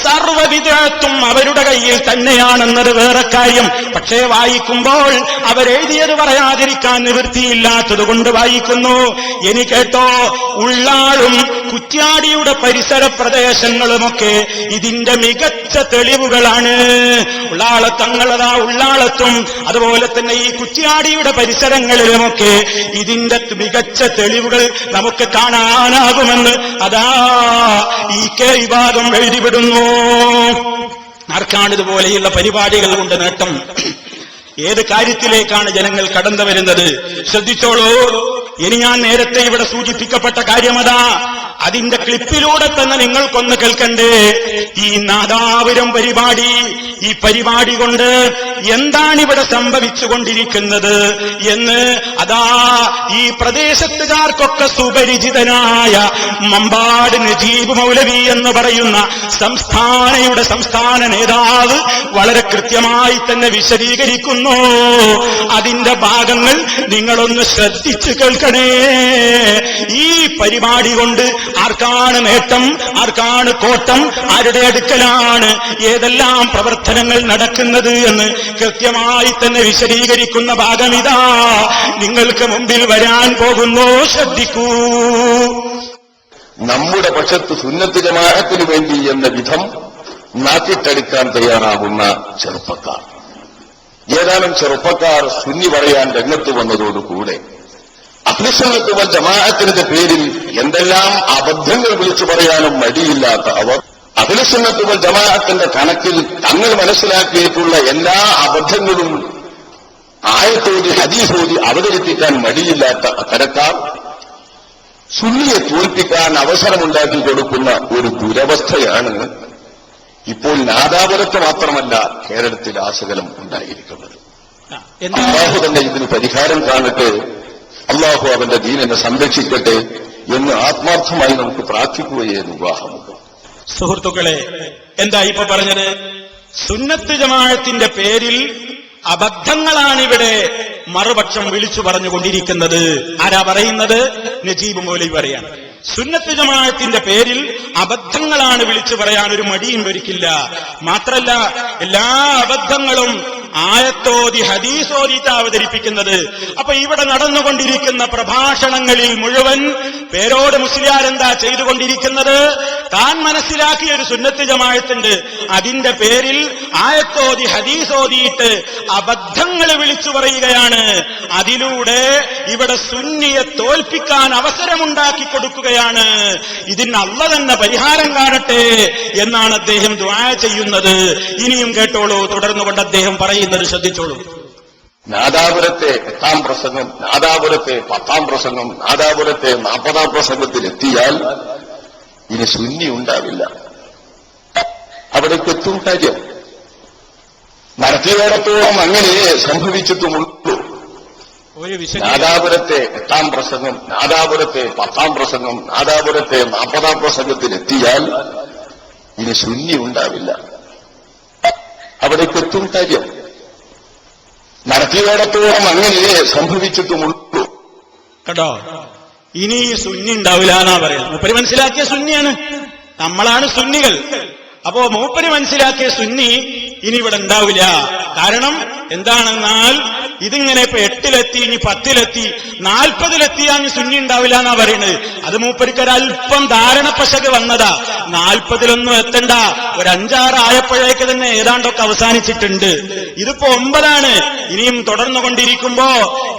Speaker 4: സർവ്വ വിദഅത്തും അവരുടെ കയ്യിൽ തന്നെയാണെന്നത് വേറെ കാര്യം. പക്ഷേ വായിക്കുമ്പോൾ അവരെഴുതിയത് പറയാതിരിക്കാൻ നിവൃത്തിയില്ലാത്തതുകൊണ്ട് വായിക്കുന്നു. ഇനി കേട്ടോ, ഉള്ളാളും കുറ്റ്യാടിയുടെ പരിസര പ്രദേശങ്ങളുമൊക്കെ ഇതിന്റെ മികച്ച തെളിവുകളാണ്. ഉള്ളാളത്തങ്ങളതാ ഉള്ളാളത്തും അതുപോലെ തന്നെ ഈ കുറ്റ്യാടിയുടെ പരിസരങ്ങളിലുമൊക്കെ ഇതിന്റെ മികച്ച തെളിവുകൾ നമുക്ക് കാണാനാകുമെന്ന് അതാ EK വിഭാഗം എഴുതിവിടുന്നു. ആർക്കാണ് ഇതുപോലെയുള്ള പരിപാടികൾ കൊണ്ട് നേട്ടം? ഏത് കാര്യത്തിലേക്കാണ് ജനങ്ങൾ കടന്നു വരുന്നത്? ശ്രദ്ധിച്ചോളൂ. ഇനി ഞാൻ നേരത്തെ ഇവിടെ സൂചിപ്പിക്കപ്പെട്ട കാര്യമതാ, അതിന്റെ ക്ലിപ്പിലൂടെ തന്നെ നിങ്ങൾക്കൊന്ന് കേൾക്കണ്ടേ. ഈ നാദാപുരം പരിപാടി, ഈ പരിപാടി കൊണ്ട് എന്താണിവിടെ സംഭവിച്ചുകൊണ്ടിരിക്കുന്നത് എന്ന് അതാ ഈ പ്രദേശത്തുകാർക്കൊക്കെ സുപരിചിതനായ മമ്പാട് നജീബ് മൗലവി എന്ന് പറയുന്ന സംസ്ഥാന നേതാവ് വളരെ കൃത്യമായി തന്നെ വിശദീകരിക്കുന്നു. അതിന്റെ ഭാഗങ്ങൾ നിങ്ങളൊന്ന് ശ്രദ്ധിച്ചു കേൾക്കണേ. ഈ പരിപാടി കൊണ്ട് ആർക്കാണ് നേട്ടം, ആർക്കാണ് കോട്ടം, ആരുടെ അടുക്കലാണ് ഏതെല്ലാം പ്രവർത്തനങ്ങൾ നടക്കുന്നത് എന്ന് കൃത്യമായി തന്നെ വിശദീകരിക്കുന്ന ഭാഗമിതാ നിങ്ങൾക്ക് മുമ്പിൽ വരാൻ പോകുന്നു. ശ്രദ്ധിക്കൂ.
Speaker 5: നമ്മുടെ പക്ഷത്ത് സുന്നത്ത് ജമാഅത്തിന് വേണ്ടി എന്ന വിധം നാട്ടിട്ടടിക്കാൻ തയ്യാറാകുന്ന ചെറുപ്പക്കാർ, ഏതാനും ചെറുപ്പക്കാർ സുന്നി പറയാൻ രംഗത്ത് വന്നതോടുകൂടെ അഹ്ലുസുന്നത്ത് വൽ ജമാഅത്തിന്റെ പേരിൽ എന്തെല്ലാം അബദ്ധങ്ങൾ വിളിച്ചു പറയാനും മടിയില്ലാത്ത അവർ അഹ്ലുസുന്നത്ത് വൽ ജമാഅത്തിന്റെ കണക്കിൽ തങ്ങൾ മനസ്സിലാക്കിയിട്ടുള്ള എല്ലാ അബദ്ധങ്ങളും ആയത്തോതി ഹദീസോതി അവതരിപ്പിക്കാൻ മടിയില്ലാത്ത അത്തരക്കാർ സുന്നിയെ തോൽപ്പിക്കാൻ അവസരമുണ്ടാക്കി കൊടുക്കുന്ന ഒരു ദുരവസ്ഥയാണ് ഇപ്പോൾ നാദാപുരത്ത് മാത്രമല്ല കേരളത്തിൽ ആശകലം ഉണ്ടായിരിക്കുന്നത്. അല്ലാഹു തന്നെ ഇതിന് പരിഹാരം കാണട്ടെ, അല്ലാഹു അവന്റെ ദീനിനെ സംരക്ഷിക്കട്ടെ എന്ന് ആത്മാർത്ഥമായി നമുക്ക് പ്രാർത്ഥിക്കുകയേ നിർവാഹമുണ്ട്.
Speaker 4: സുഹൃത്തുക്കളെ, എന്താ ഇപ്പൊ പറഞ്ഞത്? സുന്നത്ത് ജമാഅത്തിന്റെ പേരിൽ അബദ്ധങ്ങളാണിവിടെ മറുപക്ഷം വിളിച്ചു പറഞ്ഞുകൊണ്ടിരിക്കുന്നത്. ആരാ പറയുന്നത്? നജീബ് മൗലവി പറയാണ്. സുന്നത്ത് ജമാഅത്തിന്റെ പേരിൽ അബദ്ധങ്ങളാണ് വിളിച്ചു പറയാൻ ഒരു മടിയും വരിക്കില്ല. മാത്രല്ല, എല്ലാ അബദ്ധങ്ങളും ആയത്തോതി ഹദീസോദിട്ട് അവതരിപ്പിക്കുന്നത്. അപ്പൊ ഇവിടെ നടന്നുകൊണ്ടിരിക്കുന്ന പ്രഭാഷണങ്ങളിൽ മുഴുവൻ പേരോട് മുസ്ലിയാരെന്താ ചെയ്തുകൊണ്ടിരിക്കുന്നത്? താൻ മനസ്സിലാക്കിയ ഒരു സുന്നത്ത് ജമാഅത്തുണ്ട്, അതിന്റെ പേരിൽ ആയത്തോതി ഹദീസോദിയിട്ട് അബദ്ധങ്ങൾ വിളിച്ചു പറയുകയാണ്. അതിലൂടെ ഇവിടെ സുന്നിയെ തോൽപ്പിക്കാൻ അവസരമുണ്ടാക്കി കൊടുക്കുകയാണ്. ഇതിന് അല്ലാഹു തന്നെ പരിഹാരം കാണട്ടെ എന്നാണ് അദ്ദേഹം ദുആ ചെയ്യുന്നത്. ഇനിയും കേട്ടോളൂ. തുടർന്നുകൊണ്ട് അദ്ദേഹം പറയുന്നത് ശ്രദ്ധിച്ചോളൂ.
Speaker 5: നാദാപുരത്തെ 8ാം പ്രസംഗം, നാദാപുരത്തെ 10ാം പ്രസംഗം, നാദാപുരത്തെ 40ാം പ്രസംഗത്തിലെത്തിയാൽ ഇനി സുന്നി ഉണ്ടാവില്ല. അവിടേക്ക് എത്തും കാര്യം. നടത്തിയോടത്തോളം അങ്ങനെ സംഭവിച്ചിട്ടുമുള്ളൂ. നാദാപുരത്തെ 8ാം പ്രസംഗം, നാദാപുരത്തെ 10ാം പ്രസംഗം, നാദാപുരത്തെ 40ാം പ്രസംഗത്തിലെത്തിയാൽ ഇനി സുന്നി ഉണ്ടാവില്ല. അവിടേക്ക് എത്തും കാര്യം. നടത്തിയോടത്തോളം അങ്ങനെ സംഭവിച്ചിട്ടുമുള്ളൂ.
Speaker 4: കേട്ടോ, ഇനി സുന്നി ഉണ്ടാവില്ല എന്നാ പറയാം. മൂപ്പര് മനസ്സിലാക്കിയ സുന്നിയാണ്, നമ്മളാണ് സുന്നികൾ. അപ്പോ മൂപ്പര് മനസ്സിലാക്കിയ സുന്നി ഇനി ഇവിടെ ഉണ്ടാവില്ല. കാരണം എന്താണെന്നാൽ ഇതിങ്ങനെ ഇപ്പൊ 8-ലെത്തി, ഇനി 10-ലെത്തി, 40-ലെത്തിയാൽ സുന്നി ഉണ്ടാവില്ല എന്നാ പറയുന്നത്. അത് മൂപ്പരിക്കൊരൽപ്പം ധാരണപ്പശക് വന്നതാ. 40-ലൊന്നും എത്തണ്ട, ഒരു 5-6 ആയപ്പോഴേക്ക് തന്നെ ഏതാണ്ടൊക്കെ അവസാനിച്ചിട്ടുണ്ട്. ഇതിപ്പോ 9 ഇനിയും തുടർന്നുകൊണ്ടിരിക്കുമ്പോ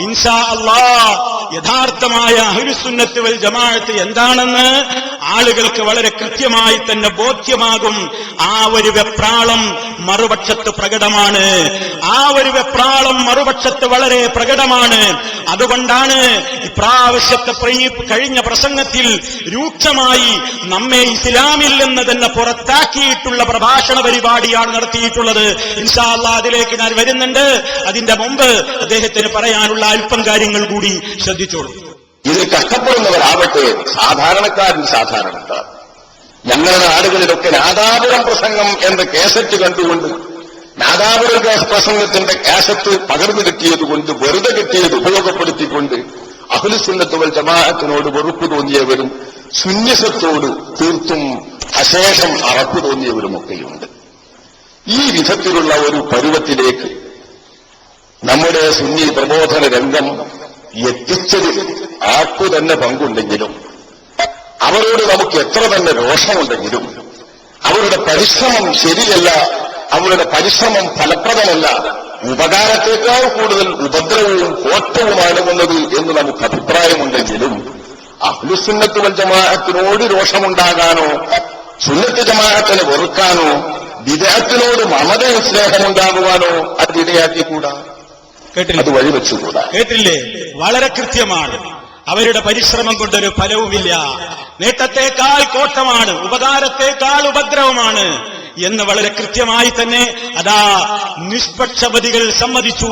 Speaker 4: ഇൻഷാ അല്ലാഹ് യഥാർത്ഥമായ അഹ്ലുസുന്നത്ത് വൽ ജമാഅത്ത് എന്താണെന്ന് ആളുകൾക്ക് വളരെ കൃത്യമായി തന്നെ ബോധ്യമാകും. ആ ഒരു വെപ്രാളം മറുപക്ഷത്ത് പ്രകടമാണ്. ആ ഒരു വെപ്രാളം മറുപക്ഷത്ത് വളരെ പ്രകടമാണ്. അതുകൊണ്ടാണ് ഇപ്രാവശ്യത്തെ കഴിഞ്ഞ പ്രസംഗത്തിൽ രൂക്ഷമായി നമ്മെ ഇസ്ലാമിൽ നിന്ന് തന്നെ പുറത്താക്കിയിട്ടുള്ള പ്രഭാഷണ പരിപാടിയാണ് നടത്തിയിട്ടുള്ളത്. ഇൻഷാ അല്ലാഹ് അതിലേക്ക് ഞാൻ വരുന്നുണ്ട്. അതിന്റെ മുമ്പ് അദ്ദേഹത്തിന് പറയാനുള്ള അല്പം കാര്യങ്ങൾ കൂടി ശ്രദ്ധിച്ചോളൂ.
Speaker 5: ഇതിൽ കഷ്ടപ്പെടുന്നവരാവട്ടെ സാധാരണക്കാർ. ഞങ്ങളുടെ നാടുകളിലൊക്കെ നാദാപുരം പ്രസംഗം എന്ന കേസറ്റ് കണ്ടുകൊണ്ട് നാദാപുരം പ്രസംഗത്തിന്റെ കാസറ്റ് പകർന്നു കിട്ടിയതുകൊണ്ട് വെറുതെ കിട്ടിയത് ഉപയോഗപ്പെടുത്തിക്കൊണ്ട് അഹ്ലുസുന്നത്ത് വൽ ജമാഅത്തിനോട് വെറുപ്പ് തോന്നിയവരും സുന്നസത്തോട് തീർത്തും അശേഷം അറപ്പ് തോന്നിയവരുമൊക്കെയുണ്ട്. ഈ വിധത്തിലുള്ള ഒരു പരുവത്തിലേക്ക് നമ്മുടെ സുന്നി പ്രബോധന രംഗം എത്തിച്ചതിൽ ആർക്കു തന്നെ പങ്കുണ്ടെങ്കിലും അവരോട് നമുക്ക് എത്ര തന്നെ രോഷമുണ്ടെങ്കിലും അവരുടെ പരിശ്രമം ശരിയല്ല, അവരുടെ പരിശ്രമം ഫലപ്രദമല്ല, ഉപകാരത്തേക്കാൾ കൂടുതൽ ഉപദ്രവവും കോട്ടവുമാണുന്നത് എന്ന് നമുക്ക് അഭിപ്രായമുണ്ടെങ്കിലും അഹ്ലുസുന്നത്ത് വൽ ജമാഅത്തിനോട് രോഷമുണ്ടാകാനോ സുന്നത്ത് ജമാഅത്തിനെ വെറുക്കാനോ ബിദ്അത്തിനോട് മമതയും സ്നേഹമുണ്ടാകുവാനോ അതിടയാക്കിക്കൂടാ, അത് വഴിവെച്ചുകൂടാ.
Speaker 4: കേട്ടില്ലേ? വളരെ കൃത്യമാണ്. അവരുടെ പരിശ്രമം കൊണ്ടൊരു ഫലവുമില്ല. നേട്ടത്തേക്കാൾ കോട്ടമാണ്, ഉപകാരത്തേക്കാൾ ഉപദ്രവമാണ് എന്ന് വളരെ കൃത്യമായി തന്നെ അതാ നിഷ്പക്ഷപതികൾ സമ്മതിച്ചു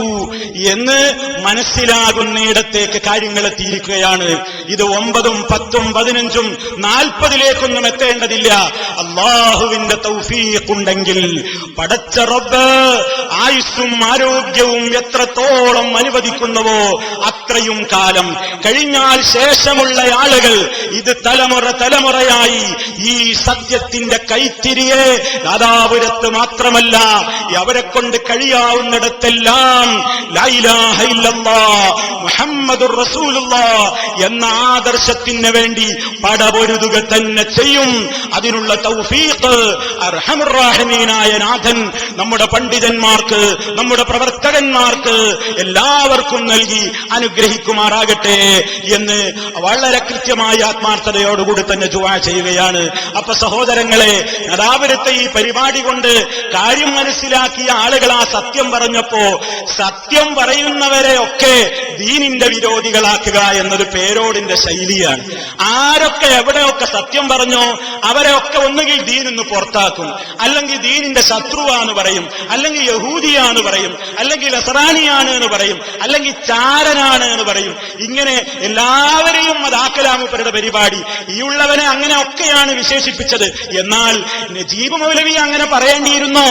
Speaker 4: എന്ന് മനസ്സിലാകുന്നിടത്തേക്ക് കാര്യങ്ങൾ എത്തിയിരിക്കുകയാണ്. ഇത് 9, 10, 15, 40 എത്തേണ്ടതില്ല. അള്ളാഹുവിന്റെ തൗഫീഖ് ഉണ്ടെങ്കിൽ പടച്ച റബ്ബ് ആയുസ്സും ആരോഗ്യവും എത്രത്തോളം അനുവദിക്കുന്നുവോ അത്രയും കാലം കഴിഞ്ഞാൽ ശേഷമുള്ള ആളുകൾ ഇത് തലമുറയായി ഈ സത്യത്തിന്റെ കൈത്തിരിയെ നാദാപുരത്ത് മാത്രമല്ല അവരെ കൊണ്ട് കഴിയാവുന്നിടത്തെല്ലാം ലാ ഇലാഹ ഇല്ലല്ലാഹ് മുഹമ്മദുർ റസൂലുള്ളാഹ് എന്ന ആദർശത്തിന് വേണ്ടി പടപൊരുതുക തന്നെ ചെയ്യും. അതിനുള്ള തൗഫീഖ് അർഹമുർ റഹീമീനായ നാഥൻ നമ്മുടെ പണ്ഡിതന്മാർക്ക്, നമ്മുടെ പ്രവർത്തകന്മാർക്ക് എല്ലാവർക്കും നൽകി അനുഗ്രഹിക്കുമാറാകട്ടെ എന്ന് വളരെ കൃത്യമായ ആത്മാർത്ഥതയോടുകൂടി തന്നെ ദുആ ചെയ്യുകയാണ്. അപ്പൊ സഹോദരങ്ങളെ, നാദാപുരത്തെ ഈ പരിപാടി കൊണ്ട് കാര്യം മനസ്സിലാക്കിയ ആളുകൾ ആ സത്യം പറഞ്ഞപ്പോ സത്യം പറയുന്നവരെ ഒക്കെ ദീനിന്റെ വിരോധികളാക്കുക എന്നത് പേരോടിന്റെ ശൈലിയാണ്. ആരൊക്കെ എവിടെയൊക്കെ സത്യം പറഞ്ഞോ അവരെ ഒക്കെ ഒന്നുകിൽ ദീനിന്ന് പുറത്താക്കും, അല്ലെങ്കിൽ ദീനിന്റെ ശത്രുവാന്ന് പറയും, അല്ലെങ്കിൽ യഹൂദിയാന്ന് പറയും, അല്ലെങ്കിൽ നസ്രാനിയാണ് എന്ന് പറയും, അല്ലെങ്കിൽ ചാരനാണ് എന്ന് പറയും. ഇങ്ങനെ എല്ലാവരെയും അതാക്കലാമുപ്പരുടെ പരിപാടി. ഈ ഉള്ളവനെ അങ്ങനെ ഒക്കെയാണ് വിശേഷിപ്പിച്ചത്. എന്നാൽ നജീബ് മൗലവി അങ്ങനെ പറയേണ്ടിയിരുന്നോ?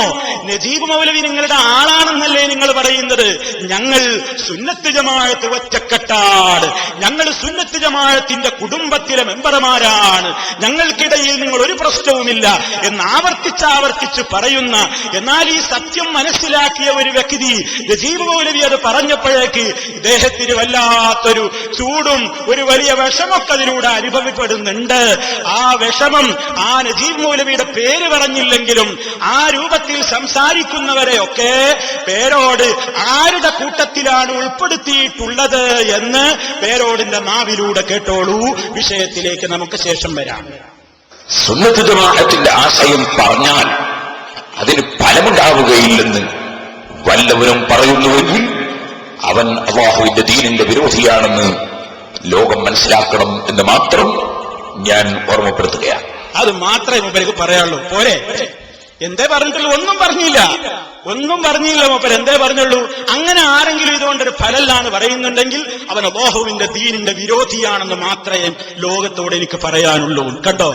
Speaker 4: നജീബ് മൗലവി നിങ്ങളുടെ ആളാണെന്നല്ലേ നിങ്ങൾ പറയുന്നത്? ഞങ്ങൾ സുന്നത്ത് ജമാഅത്ത് ഒറ്റക്കെട്ടാണ്, ഞങ്ങൾ സുന്നത്ത് ജമാഅത്തിന്റെ കുടുംബത്തിലെ മെമ്പർമാരാണ്, ഞങ്ങൾക്കിടയിൽ നിങ്ങൾ ഒരു പ്രശ്നവുമില്ല എന്ന് ആവർത്തിച്ച് പറയുന്ന, എന്നാൽ ഈ സത്യം മനസ്സിലാക്കിയ ഒരു വ്യക്തി നജീബ് മൗലവി അത് പറഞ്ഞപ്പോഴേക്ക് ഇദ്ദേഹത്തിന് വല്ലാത്തൊരു ചൂടും ഒരു വലിയ വിഷമൊക്കെ അതിലൂടെ അനുഭവപ്പെടുന്നുണ്ട്. ആ വിഷമം ആ നജീബ് മൗലവിയുടെ പേര് പറഞ്ഞില്ലെങ്കിലും ആ രൂപത്തിൽ സംസാരിക്കുന്നവരെയൊക്കെ പേരോട് ആരുടെ കൂട്ടത്തിലാണ് ഉൾപ്പെടുത്തിയിട്ടുള്ളത് എന്ന് പേരോടിന്റെ നാവിലൂടെ കേട്ടോളൂ. വിഷയത്തിലേക്ക് നമുക്ക് ശേഷം വരാം.
Speaker 6: സുന്നത്ത് ജമാഅത്തിന്റെ ആശയം പറഞ്ഞാൽ അതിന് ഫലമുണ്ടാവുകയില്ലെന്ന് വല്ലവരും പറയുന്നുവെങ്കിൽ അവൻ അല്ലാഹുവിന്റെ ദീനിന്റെ വിരോധിയാണെന്ന് ലോകം മനസ്സിലാക്കണം എന്ന് മാത്രം ഞാൻ ഓർമ്മപ്പെടുത്തുകയാണ്.
Speaker 4: അത് മാത്രമേ മൂപ്പർക്ക് പറയാനുള്ളൂ. പോരെ? എന്തേ പറഞ്ഞിട്ടുള്ളൂ? ഒന്നും പറഞ്ഞില്ല മൂപ്പർ. എന്തേ പറഞ്ഞുള്ളൂ? അങ്ങനെ ആരെങ്കിലും ഇതുകൊണ്ടൊരു ഫലല്ലാന്ന് പറയുന്നുണ്ടെങ്കിൽ അവൻ അല്ലാഹുവിന്റെ ദീനിന്റെ വിരോധിയാണെന്ന് മാത്രമേ ലോകത്തോട് എനിക്ക് പറയാനുള്ളൂ. കണ്ടോ,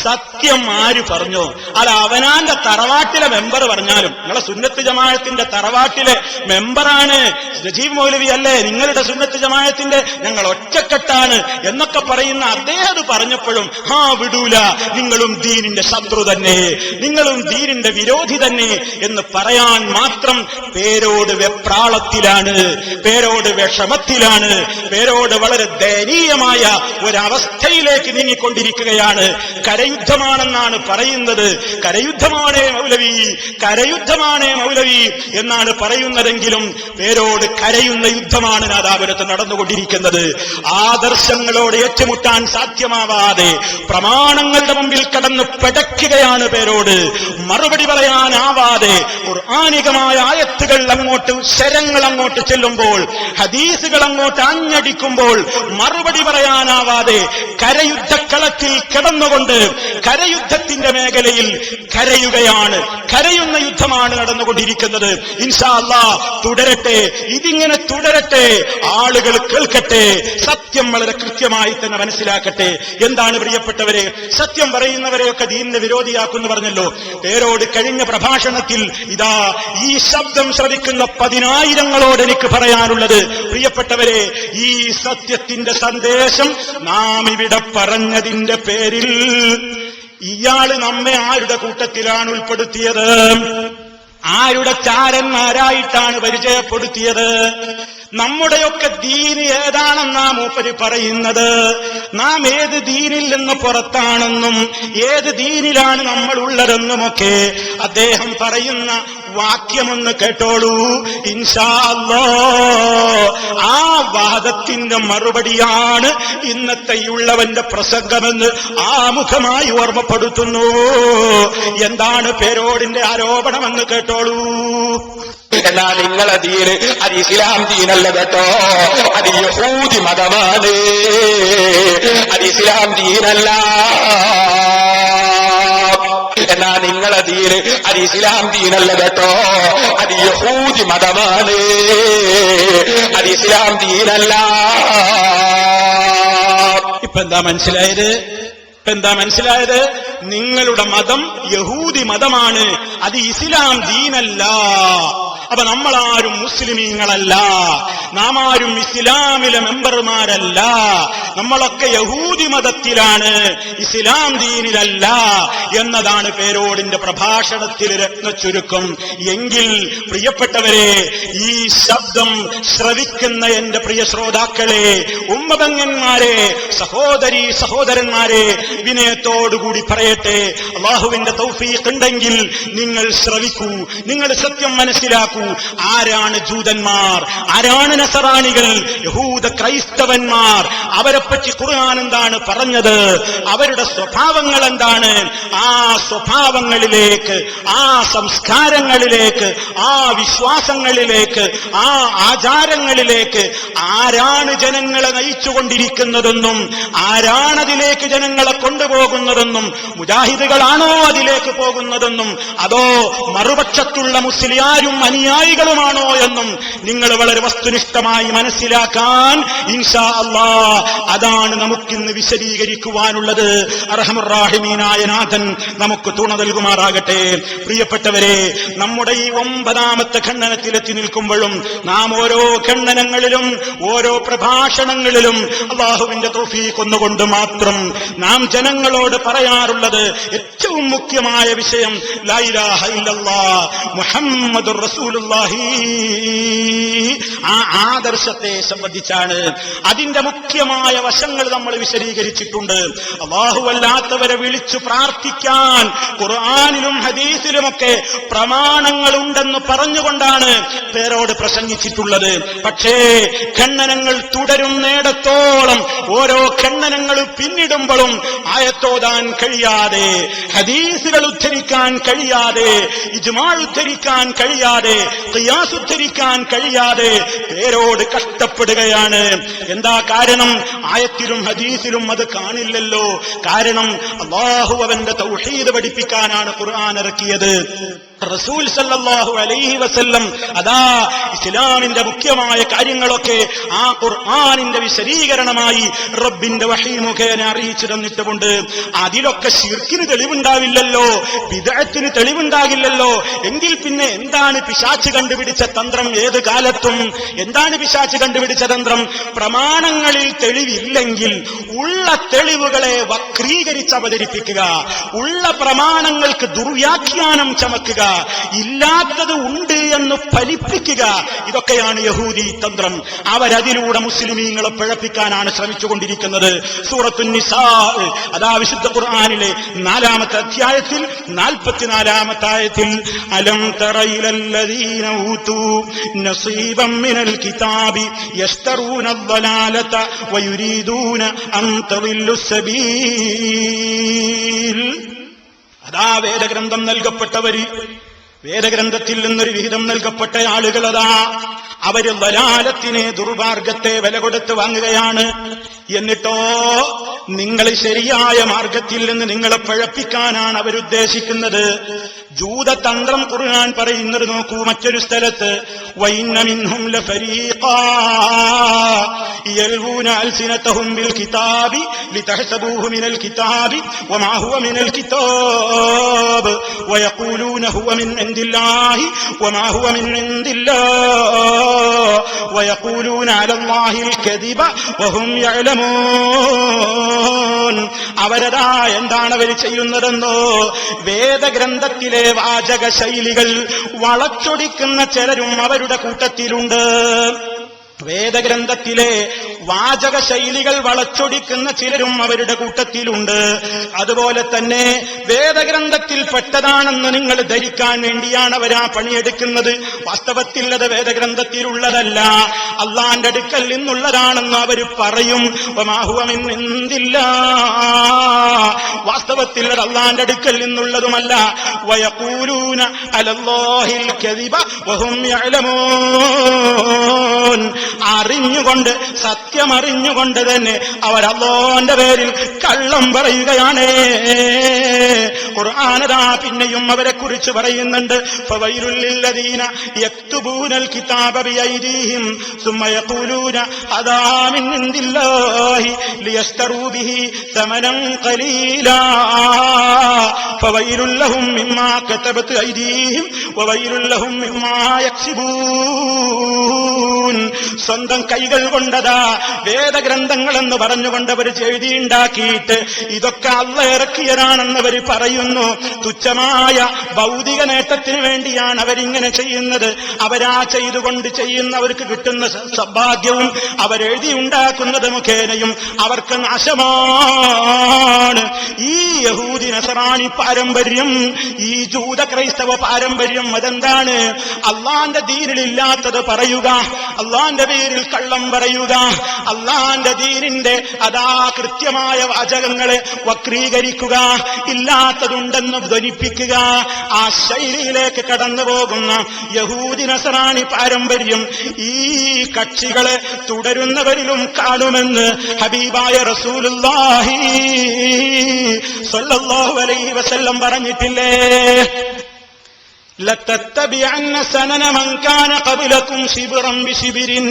Speaker 4: സത്യം ആര് പറഞ്ഞോ അത് അവനാന്റെ തറവാട്ടിലെ മെമ്പർ പറഞ്ഞാലും, നിങ്ങളെ സുന്നത്ത് ജമാഅത്തിന്റെ തറവാട്ടിലെ മെമ്പറാണ് നജീബ് മൗലവി അല്ലേ, നിങ്ങളുടെ സുന്നത്ത് ജമാഅത്തിന്റെ ഞങ്ങൾ ഒറ്റക്കെട്ടാണ് എന്നൊക്കെ പറയുന്ന അദ്ദേഹം പറഞ്ഞപ്പോഴും വിടൂല, നിങ്ങളും ദീനിന്റെ ശത്രു തന്നെ, നിങ്ങളും ദീനിന്റെ വിരോധി തന്നെ എന്ന് പറയാൻ മാത്രം പേരോട് വെപ്രാളത്തിലാണ്, പേരോട് വിഷമത്തിലാണ്, പേരോട് വളരെ ദയനീയമായ ഒരവസ്ഥയിലേക്ക് നീങ്ങിക്കൊണ്ടിരിക്കുകയാണ്. കരയുദ്ധമാണെന്നാണ് പറയുന്നത്. കരയുദ്ധമാണേ മൗലവി എന്നാണ് പറയുന്നതെങ്കിലും പേരോട് കരയുന്ന യുദ്ധമാണ് നാദാപുരത്ത് നടന്നുകൊണ്ടിരിക്കുന്നത്. ആദർശങ്ങളോട് ഏറ്റുമുട്ടാൻ സാധ്യമാവാതെ പ്രമാണങ്ങളുടെ മുമ്പിൽ കടന്ന് പിടയ്ക്കുകയാണ് പേരോട്. മറുപടി പറയാനാവാതെ ഖുർആനികമായ ആയത്തുകൾ അങ്ങോട്ട് ശരങ്ങൾ അങ്ങോട്ട് ചെല്ലുമ്പോൾ, ഹദീസുകൾ അങ്ങോട്ട് ആഞ്ഞടിക്കുമ്പോൾ മറുപടി പറയാനാവാതെ കരയുദ്ധക്കളത്തിൽ കിടന്നുകൊണ്ട് കരയുദ്ധത്തിന്റെ മേഖലയിൽ കരയുകയാണ്. കരയുന്ന യുദ്ധമാണ് നടന്നുകൊണ്ടിരിക്കുന്നത്. ഇൻഷാ അല്ലാഹ് തുടരട്ടെ, ഇതിങ്ങനെ തുടരട്ടെ, ആളുകൾ കേൾക്കട്ടെ, സത്യം വളരെ കൃത്യമായി തന്നെ മനസ്സിലാക്കട്ടെ. എന്താണ് പ്രിയപ്പെട്ടവരെ, സത്യം പറയുന്നവരെയൊക്കെ ദീനിന്റെ വിരോധിയാക്കുന്നു പറഞ്ഞല്ലോ. പേരോട് കഴിഞ്ഞ പ്രഭാഷണത്തിൽ ഇതാ ഈ ശബ്ദം ശ്രവിക്കുന്ന 10,000-ങ്ങളോട് എനിക്ക് പറയാനുള്ളത്, പ്രിയപ്പെട്ടവരെ, ഈ സത്യത്തിന്റെ സന്ദേശം നാം ഇവിടെ പറഞ്ഞതിന്റെ പേരിൽ ഇയാള് നമ്മെ ആരുടെ കൂട്ടത്തിലാണ് ഉൾപ്പെടുത്തിയത്? ആരുടെ ചാരന്മാരായിട്ടാണ് പരിചയപ്പെടുത്തിയത്? നമ്മുടെയൊക്കെ ദീന് ഏതാണെന്നാ മൂപ്പര് പറയുന്നത്. നാം ഏത് ദീനിൽ നിന്ന് പുറത്താണെന്നും ഏത് ദീനിലാണ് നമ്മൾ ഉള്ളതെന്നുമൊക്കെ അദ്ദേഹം പറയുന്ന വാക്യമൊന്ന് കേട്ടോളൂ. ഇൻഷാ അല്ലാഹ് ആ വാദത്തിന്റെ മറുപടിയാണ് ഇന്നത്തെ ഉള്ളവന്റെ പ്രസംഗമെന്ന് ആമുഖമായി ഓർമ്മപ്പെടുത്തുന്നു. എന്താണ് പേരോടിന്റെ ആരോപണമെന്ന് കേട്ടോളൂ.
Speaker 6: എന്നാ നിങ്ങളെ ദീന് അത് ഇസ്ലാം ദീനല്ല കേട്ടോ, അത് യഹൂദി മതമാണ്, അത് ഇസ്ലാം ദീനല്ല. എന്നാ നിങ്ങളെ ദീന് അത് ഇസ്ലാം ദീനല്ല കേട്ടോ, അത് യഹൂദി മതമാണ്, അത് ഇസ്ലാം ദീനല്ല.
Speaker 4: ഇപ്പൊ എന്താ മനസ്സിലായത്? നിങ്ങളുടെ മതം യഹൂദി മതമാണ്, അത് ഇസ്ലാം ദീനല്ല. അപ്പൊ നമ്മളാരും മുസ്ലിമീങ്ങളല്ല, നാം ആരും ഇസ്ലാമിലെ മെമ്പർമാരല്ല, നമ്മളൊക്കെ യഹൂദി മതത്തിലാണ്, ഇസ്ലാം ദീനിലല്ല എന്നതാണ് പേരോടിന്റെ പ്രഭാഷണത്തിൽ രത്ന ചുരുക്കം. എങ്കിൽ പ്രിയപ്പെട്ടവരെ, ഈ ശബ്ദം ശ്രവിക്കുന്ന എന്റെ പ്രിയ ശ്രോതാക്കളെ, ഉമ്മപെങ്ങന്മാരെ, സഹോദരീ സഹോദരന്മാരെ, വിനയത്തോടുകൂടി പറയട്ടെ, അല്ലാഹുവിന്റെ തൗഫീഖ് ഉണ്ടെങ്കിൽ നിങ്ങൾ ശ്രവിക്കൂ, നിങ്ങൾ സത്യം മനസ്സിലാക്കൂ. ആരാണ് ജൂതന്മാർ? ആരാണ് നസറാണികൾ? യഹൂദ ക്രൈസ്തവന്മാർ. അവരെപ്പറ്റി ഖുർആൻ എന്താണ് പറഞ്ഞത്? അവരുടെ സ്വഭാവങ്ങൾ എന്താണ്? ആ സ്വഭാവങ്ങളിലേക്ക്, ആ സംസ്കാരങ്ങളിലേക്ക്, ആ വിശ്വാസങ്ങളിലേക്ക്, ആ ആചാരങ്ങളിലേക്ക് ആരാണ് ജനങ്ങളെ നയിച്ചുകൊണ്ടിരിക്കുന്നതെന്നും ആരാണതിലേക്ക് ജനങ്ങളെ കൊണ്ടുപോകുന്നതെന്നും, മുജാഹിദുകളാണോ അതിലേക്ക് പോകുന്നതെന്നും അതോ മറുപക്ഷത്തുള്ള മുസ്ലിയാരും അനുയായികളുമാണോ എന്നും നിങ്ങൾ വളരെ വസ്തുനിഷ്ഠമായി മനസ്സിലാക്കാൻ ഇൻഷാ അല്ലാഹ് അതാണ് നമുക്കിന്ന് വിശദീകരിക്കുവാനുള്ളത്. അർഹമുർ റഹീമീനായ നാഥൻ നമുക്ക് തുണ നൽകുമാറാകട്ടെ. പ്രിയപ്പെട്ടവരെ, നമ്മുടെ ഈ 9ാമത്തെ ഖണ്ഡനത്തിലെത്തി നിൽക്കുമ്പോഴും നാം ഓരോ ഖണ്ഡനങ്ങളിലും ഓരോ പ്രഭാഷണങ്ങളിലും അല്ലാഹുവിന്റെ തൗഫീഖ് ഒന്നുകൊണ്ട് മാത്രം നാം ജനങ്ങളോട് പറയാറുള്ളത് ഏറ്റവും മുഖ്യമായ വിഷയം ലാ ഇലാഹ ഇല്ലല്ലാഹ് മുഹമ്മദുർ റസൂലുള്ളാഹി, ആ ആദർശത്തെ സംബന്ധിച്ചാണ്. അതിന്റെ മുഖ്യമായ വശങ്ങൾ നമ്മൾ വിശദീകരിച്ചിട്ടുണ്ട്. അല്ലാഹുവല്ലാത്തവരെ വിളിച്ചു പ്രാർത്ഥിക്കാൻ ഖുർആനിലും ഹദീസിലുമൊക്കെ പ്രമാണങ്ങളുണ്ടെന്ന് പറഞ്ഞുകൊണ്ടാണ് പേരോട് പ്രസംഗിച്ചിട്ടുള്ളത്. പക്ഷേ ഖണ്ഡനങ്ങൾ തുടരുന്നിടത്തോളം ഓരോ ഖണ്ഡനങ്ങൾ പിന്നിടുമ്പോഴും ആയത്തോതാൻ കഴിയാതെ, ഹദീസുകൾ ഉദ്ധരിക്കാൻ കഴിയാതെ, ഇജ്മാ ഉദ്ധരിക്കാൻ കഴിയാതെ, ഖിയാസ് ഉദ്ധരിക്കാൻ കഴിയാതെ പേരോട് കഷ്ടപ്പെടുകയാണ്. എന്താ കാരണം? ആയത്തിലും ഹദീസിലും അത് കാണില്ലല്ലോ. കാരണം അല്ലാഹു അവന്റെ തൗഹീദ് പഠിപ്പിക്കാനാണ് ഖുർആൻ ഇറക്കിയത്. റസൂൽ സല്ലല്ലാഹു അലൈഹി വസല്ലം അതാ ഇസ്ലാമിന്റെ മുഖ്യമായ കാര്യങ്ങളൊക്കെ ആ ഖുർആനിന്റെ വിശദീകരണമായി റബ്ബിന്റെ വഹീ മുഖേന അറിയിച്ചു തന്നിട്ടുമുണ്ട്. അതിലൊക്കെ ശിർക്കിന് തെളിവുണ്ടാവില്ലല്ലോ, ബിദ്അത്തിന് തെളിവുണ്ടാകില്ലല്ലോ. എങ്കിൽ പിന്നെ എന്താണ് പിശാച് കണ്ടുപിടിച്ച തന്ത്രം? ഏത് കാലത്തും എന്താണ് പിശാച് കണ്ടുപിടിച്ച തന്ത്രം? പ്രമാണങ്ങളിൽ തെളിവില്ലെങ്കിൽ ഉള്ള തെളിവുകളെ വക്രീകരിച്ച് അവതരിപ്പിക്കുക, ഉള്ള പ്രമാണങ്ങൾക്ക് ദുർവ്യാഖ്യാനം ചമക്കുക, ഇല്ലാത്തത് ഉണ്ട് എന്ന് ഫലിപ്പിക്കുക. ഇതൊക്കെയാണ് യഹൂദി തന്ത്രം. അവരതിലൂടെ മുസ്ലിമീങ്ങളെ പിഴപ്പിക്കാനാണ് ശ്രമിച്ചുകൊണ്ടിരിക്കുന്നത്. സൂറത്തുൻ നിസാ അതാ വിശുദ്ധ ഖുർആനിലെ 4ാമത്തെ അധ്യായത്തിൽ 44ാമത്തെ ആയത്തിൽ അലം തറ ഇലല്ലദീന ഊതു നസീബൻ മിനൽ കിതാബി യസ്തറൂന അദ്ദലാലത വയുരീദൂന അൻ തദില്ലു സബീൽ. അതാ വേദഗ്രന്ഥം നൽകപ്പെട്ടവര്, വേദഗ്രന്ഥത്തിൽ നിന്നൊരു വിഹിതം നൽകപ്പെട്ട ആളുകൾ, അതാ അവര് വലാലത്തിനെ, ദുർമാർഗത്തെ വില കൊടുത്ത് വാങ്ങുകയാണ്. എന്നിട്ടോ നിങ്ങൾ ശരിയായ മാർഗത്തിൽ നിന്ന് നിങ്ങളെ പഴപ്പിക്കാനാണ് അവരുദ്ദേശിക്കുന്നത്. ജൂതതന്ത്രം ഖുർആൻ പറയുന്നത് നോക്കൂ. മറ്റൊരു സ്ഥലത്ത് വഇന്ന മിൻഹും ലഫരീഖാ യൽവൂന അൽസിനതഹും ബിൽ കിതാബി ലിതഹ്സബൂഹു മിനൽ കിതാബി വമാ ഹുവ മിനൽ കിതാബ് വയഖൂലൂന ഹുവ മിൻ ഇൻദില്ലാഹി വമാ ഹുവ മിൻ ഇൻദില്ലാഹി വയഖൂലൂന അലല്ലാഹിൽ കദിബ വഹും യഅലമൂൻ. അവരതാ എന്താണ് അവർ ചെയ്യുന്നതെന്നോ, വേദഗ്രന്ഥത്തിലെ വാചക ശൈലികൾ വളച്ചൊടിക്കുന്ന ചിലരും അവരുടെ കൂട്ടത്തിലുണ്ട്. വേദഗ്രന്ഥത്തിലെ വാചക ശൈലികൾ വളച്ചൊടിക്കുന്ന ചിലരും അവരുടെ കൂട്ടത്തിലുണ്ട്. അതുപോലെ തന്നെ വേദഗ്രന്ഥത്തിൽ പെട്ടതാണെന്ന് നിങ്ങൾ ധരിക്കാൻ വേണ്ടിയാണ് അവർ ആ പണിയെടുക്കുന്നത്. വാസ്തവത്തിൽ അത് വേദഗ്രന്ഥത്തിലുള്ളതല്ല, അള്ളാന്റെ അടുക്കൽ നിന്നുള്ളതാണെന്ന് അവർ പറയും. വാസ്തവത്തിൽ അത് അള്ളാന്റെ അടുക്കൽ നിന്നുള്ളതുമല്ല. വയഖൂലൂന അലല്ലാഹിൽ കദിബ വഹും യഅലമൂൻ. അറിഞ്ഞുകൊണ്ട്, സത്യമറിഞ്ഞുകൊണ്ട് തന്നെ അവർ അല്ലാഹുവിന്റെ പേരിൽ കള്ളം പറയുകയാണ്. ഖുർആനതാ പിന്നെയും അവരെ കുറിച്ച് പറയുന്നുണ്ട്. ഫവൈലുൽ ലില്ലദീന യക്തുബൂനൽ കിതാബ ബിഐദീഹിം സുമ്മ യഖൂലൂന ഹദാ മിൻ ഇൻദില്ലാഹി ലിയസ്തറൂ ബിഹി തമനൻ ഖലീലാ ഫവൈലുൽ ലഹും മിമ്മാ കതബത് ഐദീഹിം വവൈലുൽ ലഹും മിമ്മാ യക്സിബൂൻ. സ്വന്തം കൈകൾ കൊണ്ടതാ വേദഗ്രന്ഥങ്ങളെന്ന് പറഞ്ഞുകൊണ്ട് അവർ എഴുതിയുണ്ടാക്കിയിട്ട് ഇതൊക്കെ അള്ളാഹ് ഇറക്കിയതാണെന്നവർ പറയുന്നു. തുച്ഛമായ ഭൗതിക നേട്ടത്തിന് വേണ്ടിയാണ് അവരിങ്ങനെ ചെയ്യുന്നത്. അവരാ ചെയ്തുകൊണ്ട് ചെയ്യുന്നവർക്ക് കിട്ടുന്ന സൗഭാഗ്യവും അവരെഴുതിയുണ്ടാക്കുന്നത് മുഖേനയും അവർക്ക് നാശമാണ്. ഈ യഹൂദി നസറാനി പാരമ്പര്യം, ഈ ജൂത ക്രൈസ്തവ പാരമ്പര്യം അതെന്താണ്? അള്ളാന്റെ ദീനിലില്ലാത്തത് പറയുക, അള്ളാന്റെ പേരിൽ കള്ളം പറയുക, അള്ളാന്റെ ദീനിന്റെ അതാ കൃത്യമായ വാചകങ്ങളെ വക്രീകരിക്കുക, ഇല്ലാത്തതുണ്ടെന്ന് ധ്വനിപ്പിക്കുക. ആ ശൈലിയിലേക്ക് കടന്നു പോകുന്ന യഹൂദി നസറാനി പാരമ്പര്യം ഈ കക്ഷികളെ തുടരുന്നവരിലും കാണുമെന്ന് ഹബീബായ റസൂലുള്ളാഹി സ്വല്ലല്ലാഹു അലൈഹി വസല്ലം പറഞ്ഞിട്ടില്ലേ? ലതത്തബിഅന്ന സനന മൻ കാന ഖബലകും ശിബ്റൻ ബിശിബ്രിൻ.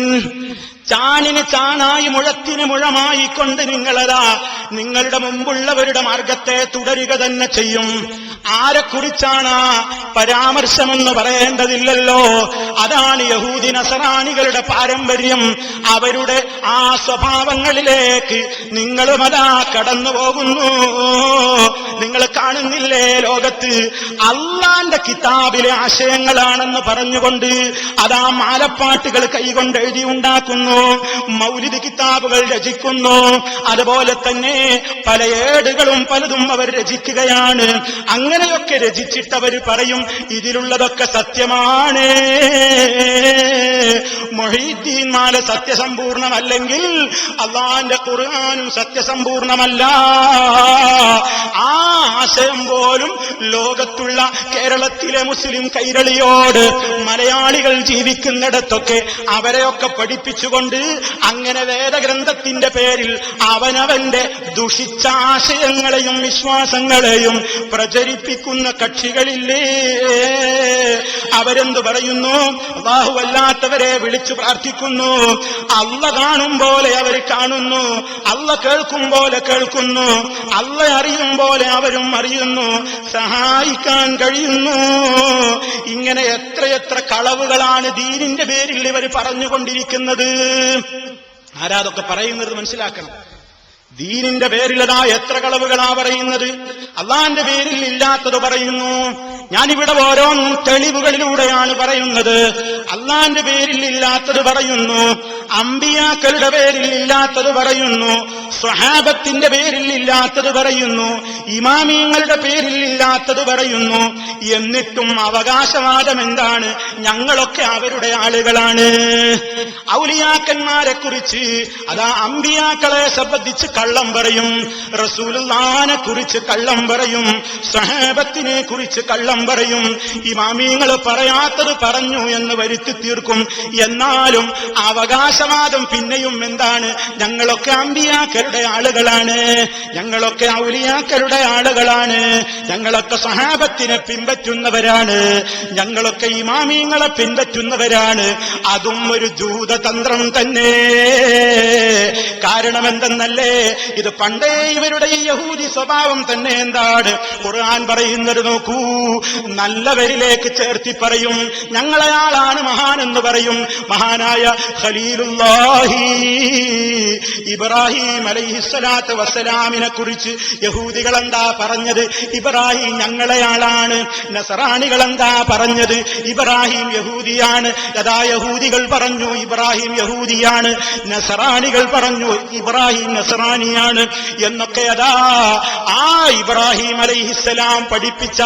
Speaker 4: ചാണിന് ചാണായി മുഴത്തിന് മുഴമായി കൊണ്ട് നിങ്ങളതാ നിങ്ങളുടെ മുമ്പുള്ളവരുടെ മാർഗത്തെ തുടരുക തന്നെ ചെയ്യും. ആരെക്കുറിച്ചാണ് പരാമർശമെന്ന് പറയേണ്ടതില്ലല്ലോ. അതാണ് യഹൂദി നസറാനികളുടെ പാരമ്പര്യം. അവരുടെ ആ സ്വഭാവങ്ങളിലേക്ക് നിങ്ങളുമതാ കടന്നു പോകുന്നു. നിങ്ങൾ കാണുന്നില്ലേ, ലോകത്ത് അള്ളാന്റെ കിതാബിലെ ആശയങ്ങളാണെന്ന് പറഞ്ഞുകൊണ്ട് അതാ മാലപ്പാട്ടുകൾ കൈകൊണ്ട് എഴുതി ഉണ്ടാക്കുന്നു, മൗലിദ് കിതാബുകൾ രചിക്കുന്നു. അതുപോലെ തന്നെ പല ഏടുകളും പലതും അവർ രചിക്കുകയാണ്. അങ്ങനെയൊക്കെ രചിച്ചിട്ട് അവർ പറയും ഇതിലുള്ളതൊക്കെ സത്യമാണ്. മുഹീദ്ദീൻ മാല സത്യസമ്പൂർണമല്ലെങ്കിൽ അള്ളാന്റെ ഖുർആനും സത്യസമ്പൂർണമല്ല. ആ ആശയം പോലും ലോകത്തുള്ള കേരളത്തിലെ മുസ്ലിം കൈരളിയോട് മലയാളികൾ ജീവിക്കുന്നിടത്തൊക്കെ അവരെയൊക്കെ പഠിപ്പിച്ചുകൊണ്ട് അങ്ങനെ വേദഗ്രന്ഥത്തിന്റെ പേരിൽ അവനവന്റെ ദുഷിച്ച ആശയങ്ങളെയും വിശ്വാസങ്ങളെയും പ്രചരിപ്പിക്കുന്ന കക്ഷികളില്ലേ? അവരെന്തു പറയുന്നു? അല്ലാഹു അല്ലാത്തവരെ വിളിച്ചു പ്രാർത്ഥിക്കുന്നു. അള്ള കാണും പോലെ അവർ കാണുന്നു, അള്ള കേൾക്കും പോലെ കേൾക്കുന്നു, അള്ള അറിയും പോലെ അവരും അറിയുന്നു, സഹായിക്കാൻ കഴിയുന്നു. ഇങ്ങനെ എത്രയെത്ര കളവുകളാണ് ദീനിന്റെ പേരിൽ ഇവർ പറഞ്ഞുകൊണ്ടിരിക്കുന്നത്. ആരാതൊക്കെ പറയുന്നത് മനസ്സിലാക്കണം. ദീനിന്റെ പേരിലതാ എത്ര കളവുകളാ പറയുന്നത്. അള്ളാന്റെ പേരിൽ ഇല്ലാത്തത് പറയുന്നു. ഞാനിവിടെ ഓരോ തെളിവുകളിലൂടെയാണ് പറയുന്നത്. അള്ളാന്റെ പേരിൽ ഇല്ലാത്തത് പറയുന്നു, അമ്പിയാക്കളുടെ പേരിൽ ഇല്ലാത്തത് പറയുന്നു, സ്വഹാബത്തിന്റെ പേരിൽ ഇല്ലാത്തത് പറയുന്നു, ഇമാമിയങ്ങളുടെ പേരിൽ ഇല്ലാത്തത് പറയുന്നു. എന്നിട്ടും അവകാശവാദം എന്താണ്? ഞങ്ങളൊക്കെ അവരുടെ ആളുകളാണ്. ഔലിയാക്കന്മാരെ കുറിച്ച്, അതാ അമ്പിയാക്കളെ സംബന്ധിച്ച് കള്ളം പറയും, റസൂലുള്ളാഹിനെ കുറിച്ച് കള്ളം പറയും, സ്വഹാബത്തിനെ കുറിച്ച് കള്ളം പറയും, ഇമാമിയങ്ങൾ പറയാത്തത് പറഞ്ഞു എന്ന് വരുത്തി തീർക്കും. എന്നാലും അവകാശവാദം പിന്നെയും എന്താണ്? ഞങ്ങളൊക്കെ അമ്പിയാക്കളുടെ ആളുകളാണ്, ഞങ്ങളൊക്കെ ഔലിയാക്കളുടെ ആളുകളാണ്, ഞങ്ങളൊക്കെ സ്വഹാബത്തിനെ പിൻപറ്റുന്നവരാണ്, ഞങ്ങളൊക്കെ ഇമാമിയങ്ങളെ പിൻപറ്റുന്നവരാണ്. അതും ഒരു ജൂതതന്ത്രം തന്നെ. കാരണം എന്തെന്നല്ലേ? ഇത് പണ്ടേ ഇവരുടെ ഈ യഹൂദി സ്വഭാവം തന്നെ. എന്താണ് ഖുർആൻ പറയുന്നത് നോക്കൂ. നല്ലവരിലേക്ക് ചേർത്തി പറയും, ഞങ്ങളയാളാണ് മഹാൻ എന്ന് പറയും. മഹാനായ ഖലീലുല്ലാഹി ഇബ്രാഹിം അലൈഹിസ്സലാത്തു വസ്സലാമിനെ കുറിച്ച് യഹൂദികൾ എന്താ പറഞ്ഞത്? ഇബ്രാഹിം ഞങ്ങളെയാളാണ്. നസറാണികൾ എന്താ പറഞ്ഞത്? ഇബ്രാഹിം യഹൂദിയാണ്. യഥാ യഹൂദികൾ പറഞ്ഞു ഇബ്രാഹിം യഹൂദിയാണ്, നസറാണികൾ പറഞ്ഞു ഇബ്രാഹിം നസറാനിയാണ് എന്നൊക്കെ. അതാ ആ ഇബ്രാഹിം അലൈഹിസ്സലാം പഠിപ്പിച്ച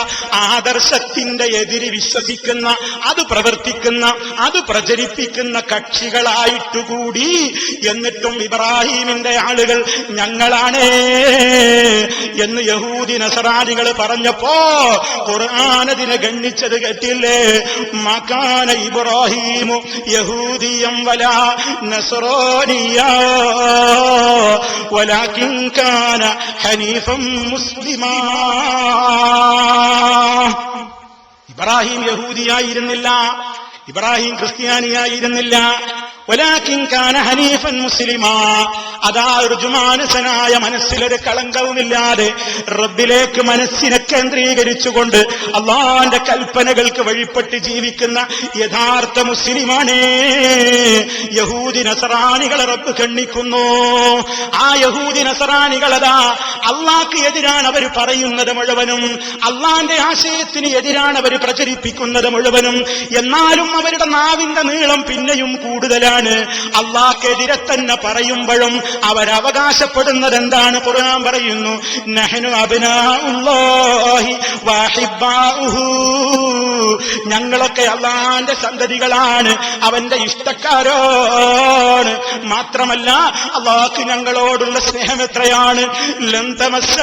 Speaker 4: ആദർശത്തിന്റെ എതിര് വിശ്വസിക്കുന്ന, അത് പ്രവർത്തിക്കുന്ന, അത് പ്രചരിപ്പിക്കുന്ന കക്ഷികളായിട്ടുകൂടി എന്നിട്ടും ഇബ്രാഹിമിന്റെ ആളുകൾ ഞങ്ങളാണ് എന്ന് യഹൂദി നസറാനികൾ പറഞ്ഞപ്പോ ഖുർആൻ അതിനെ ഗണ്ണിച്ചത് കേട്ടില്ലേ? മകാന ഇബ്രാഹിമു യഹൂദിയം വലാ നസ്റാനിയാ വലാകിൻ കാന ഹനീഫൻ മുസ്ലിമാ. ഇബ്രാഹിം യഹൂദിയായിരുന്നില്ല, ഇബ്രാഹിം ക്രിസ്ത്യാനിയായിരുന്നില്ല. വലാകിൻ കാന ഹനീഫൻ മുസ്ലിമാ. അതാ ഋജുമാനസനായ മനസ്സിലൊരു കളങ്കവുമില്ലാതെ റബ്ബിലേക്ക് മനസ്സിനെ കേന്ദ്രീകരിച്ചുകൊണ്ട് അള്ളാന്റെ കൽപ്പനകൾക്ക് വഴിപ്പെട്ട് ജീവിക്കുന്ന യഥാർത്ഥ മുസ്ലിമാണ്. യഹൂദി നസറാനികളെ റബ്ബ് ഖണ്ഡിക്കുന്നു. ആ യഹൂദി നസറാനികളതാ അള്ളാഹ്ക്ക് എതിരാണ് അവർ പറയുന്നത് മുഴുവനും, അള്ളാന്റെ ആശയത്തിന് എതിരാണ് അവർ പ്രചരിപ്പിക്കുന്നത് മുഴുവനും. എന്നാലും അവരുടെ നാവിന്റെ നീളം പിന്നെയും കൂടുതലാണ്. അള്ളാഹ്ക്കെതിരെ തന്നെ പറയുമ്പോഴും അവരവകാശപ്പെടുന്നത് എന്താണ്? ഖുർആൻ പറയുന്നു, നഹ്നു അബ്നാഉല്ലാഹി വഹിബ്ബാഉഹു. ഞങ്ങളൊക്കെ അള്ളാന്റെ സന്തതികളാണ്, അവന്റെ ഇഷ്ടക്കാരാണ്. മാത്രമല്ല അള്ളാഹ്ക്ക് ഞങ്ങളോടുള്ള സ്നേഹം എത്രയാണ്? ലൻ തമസ്സ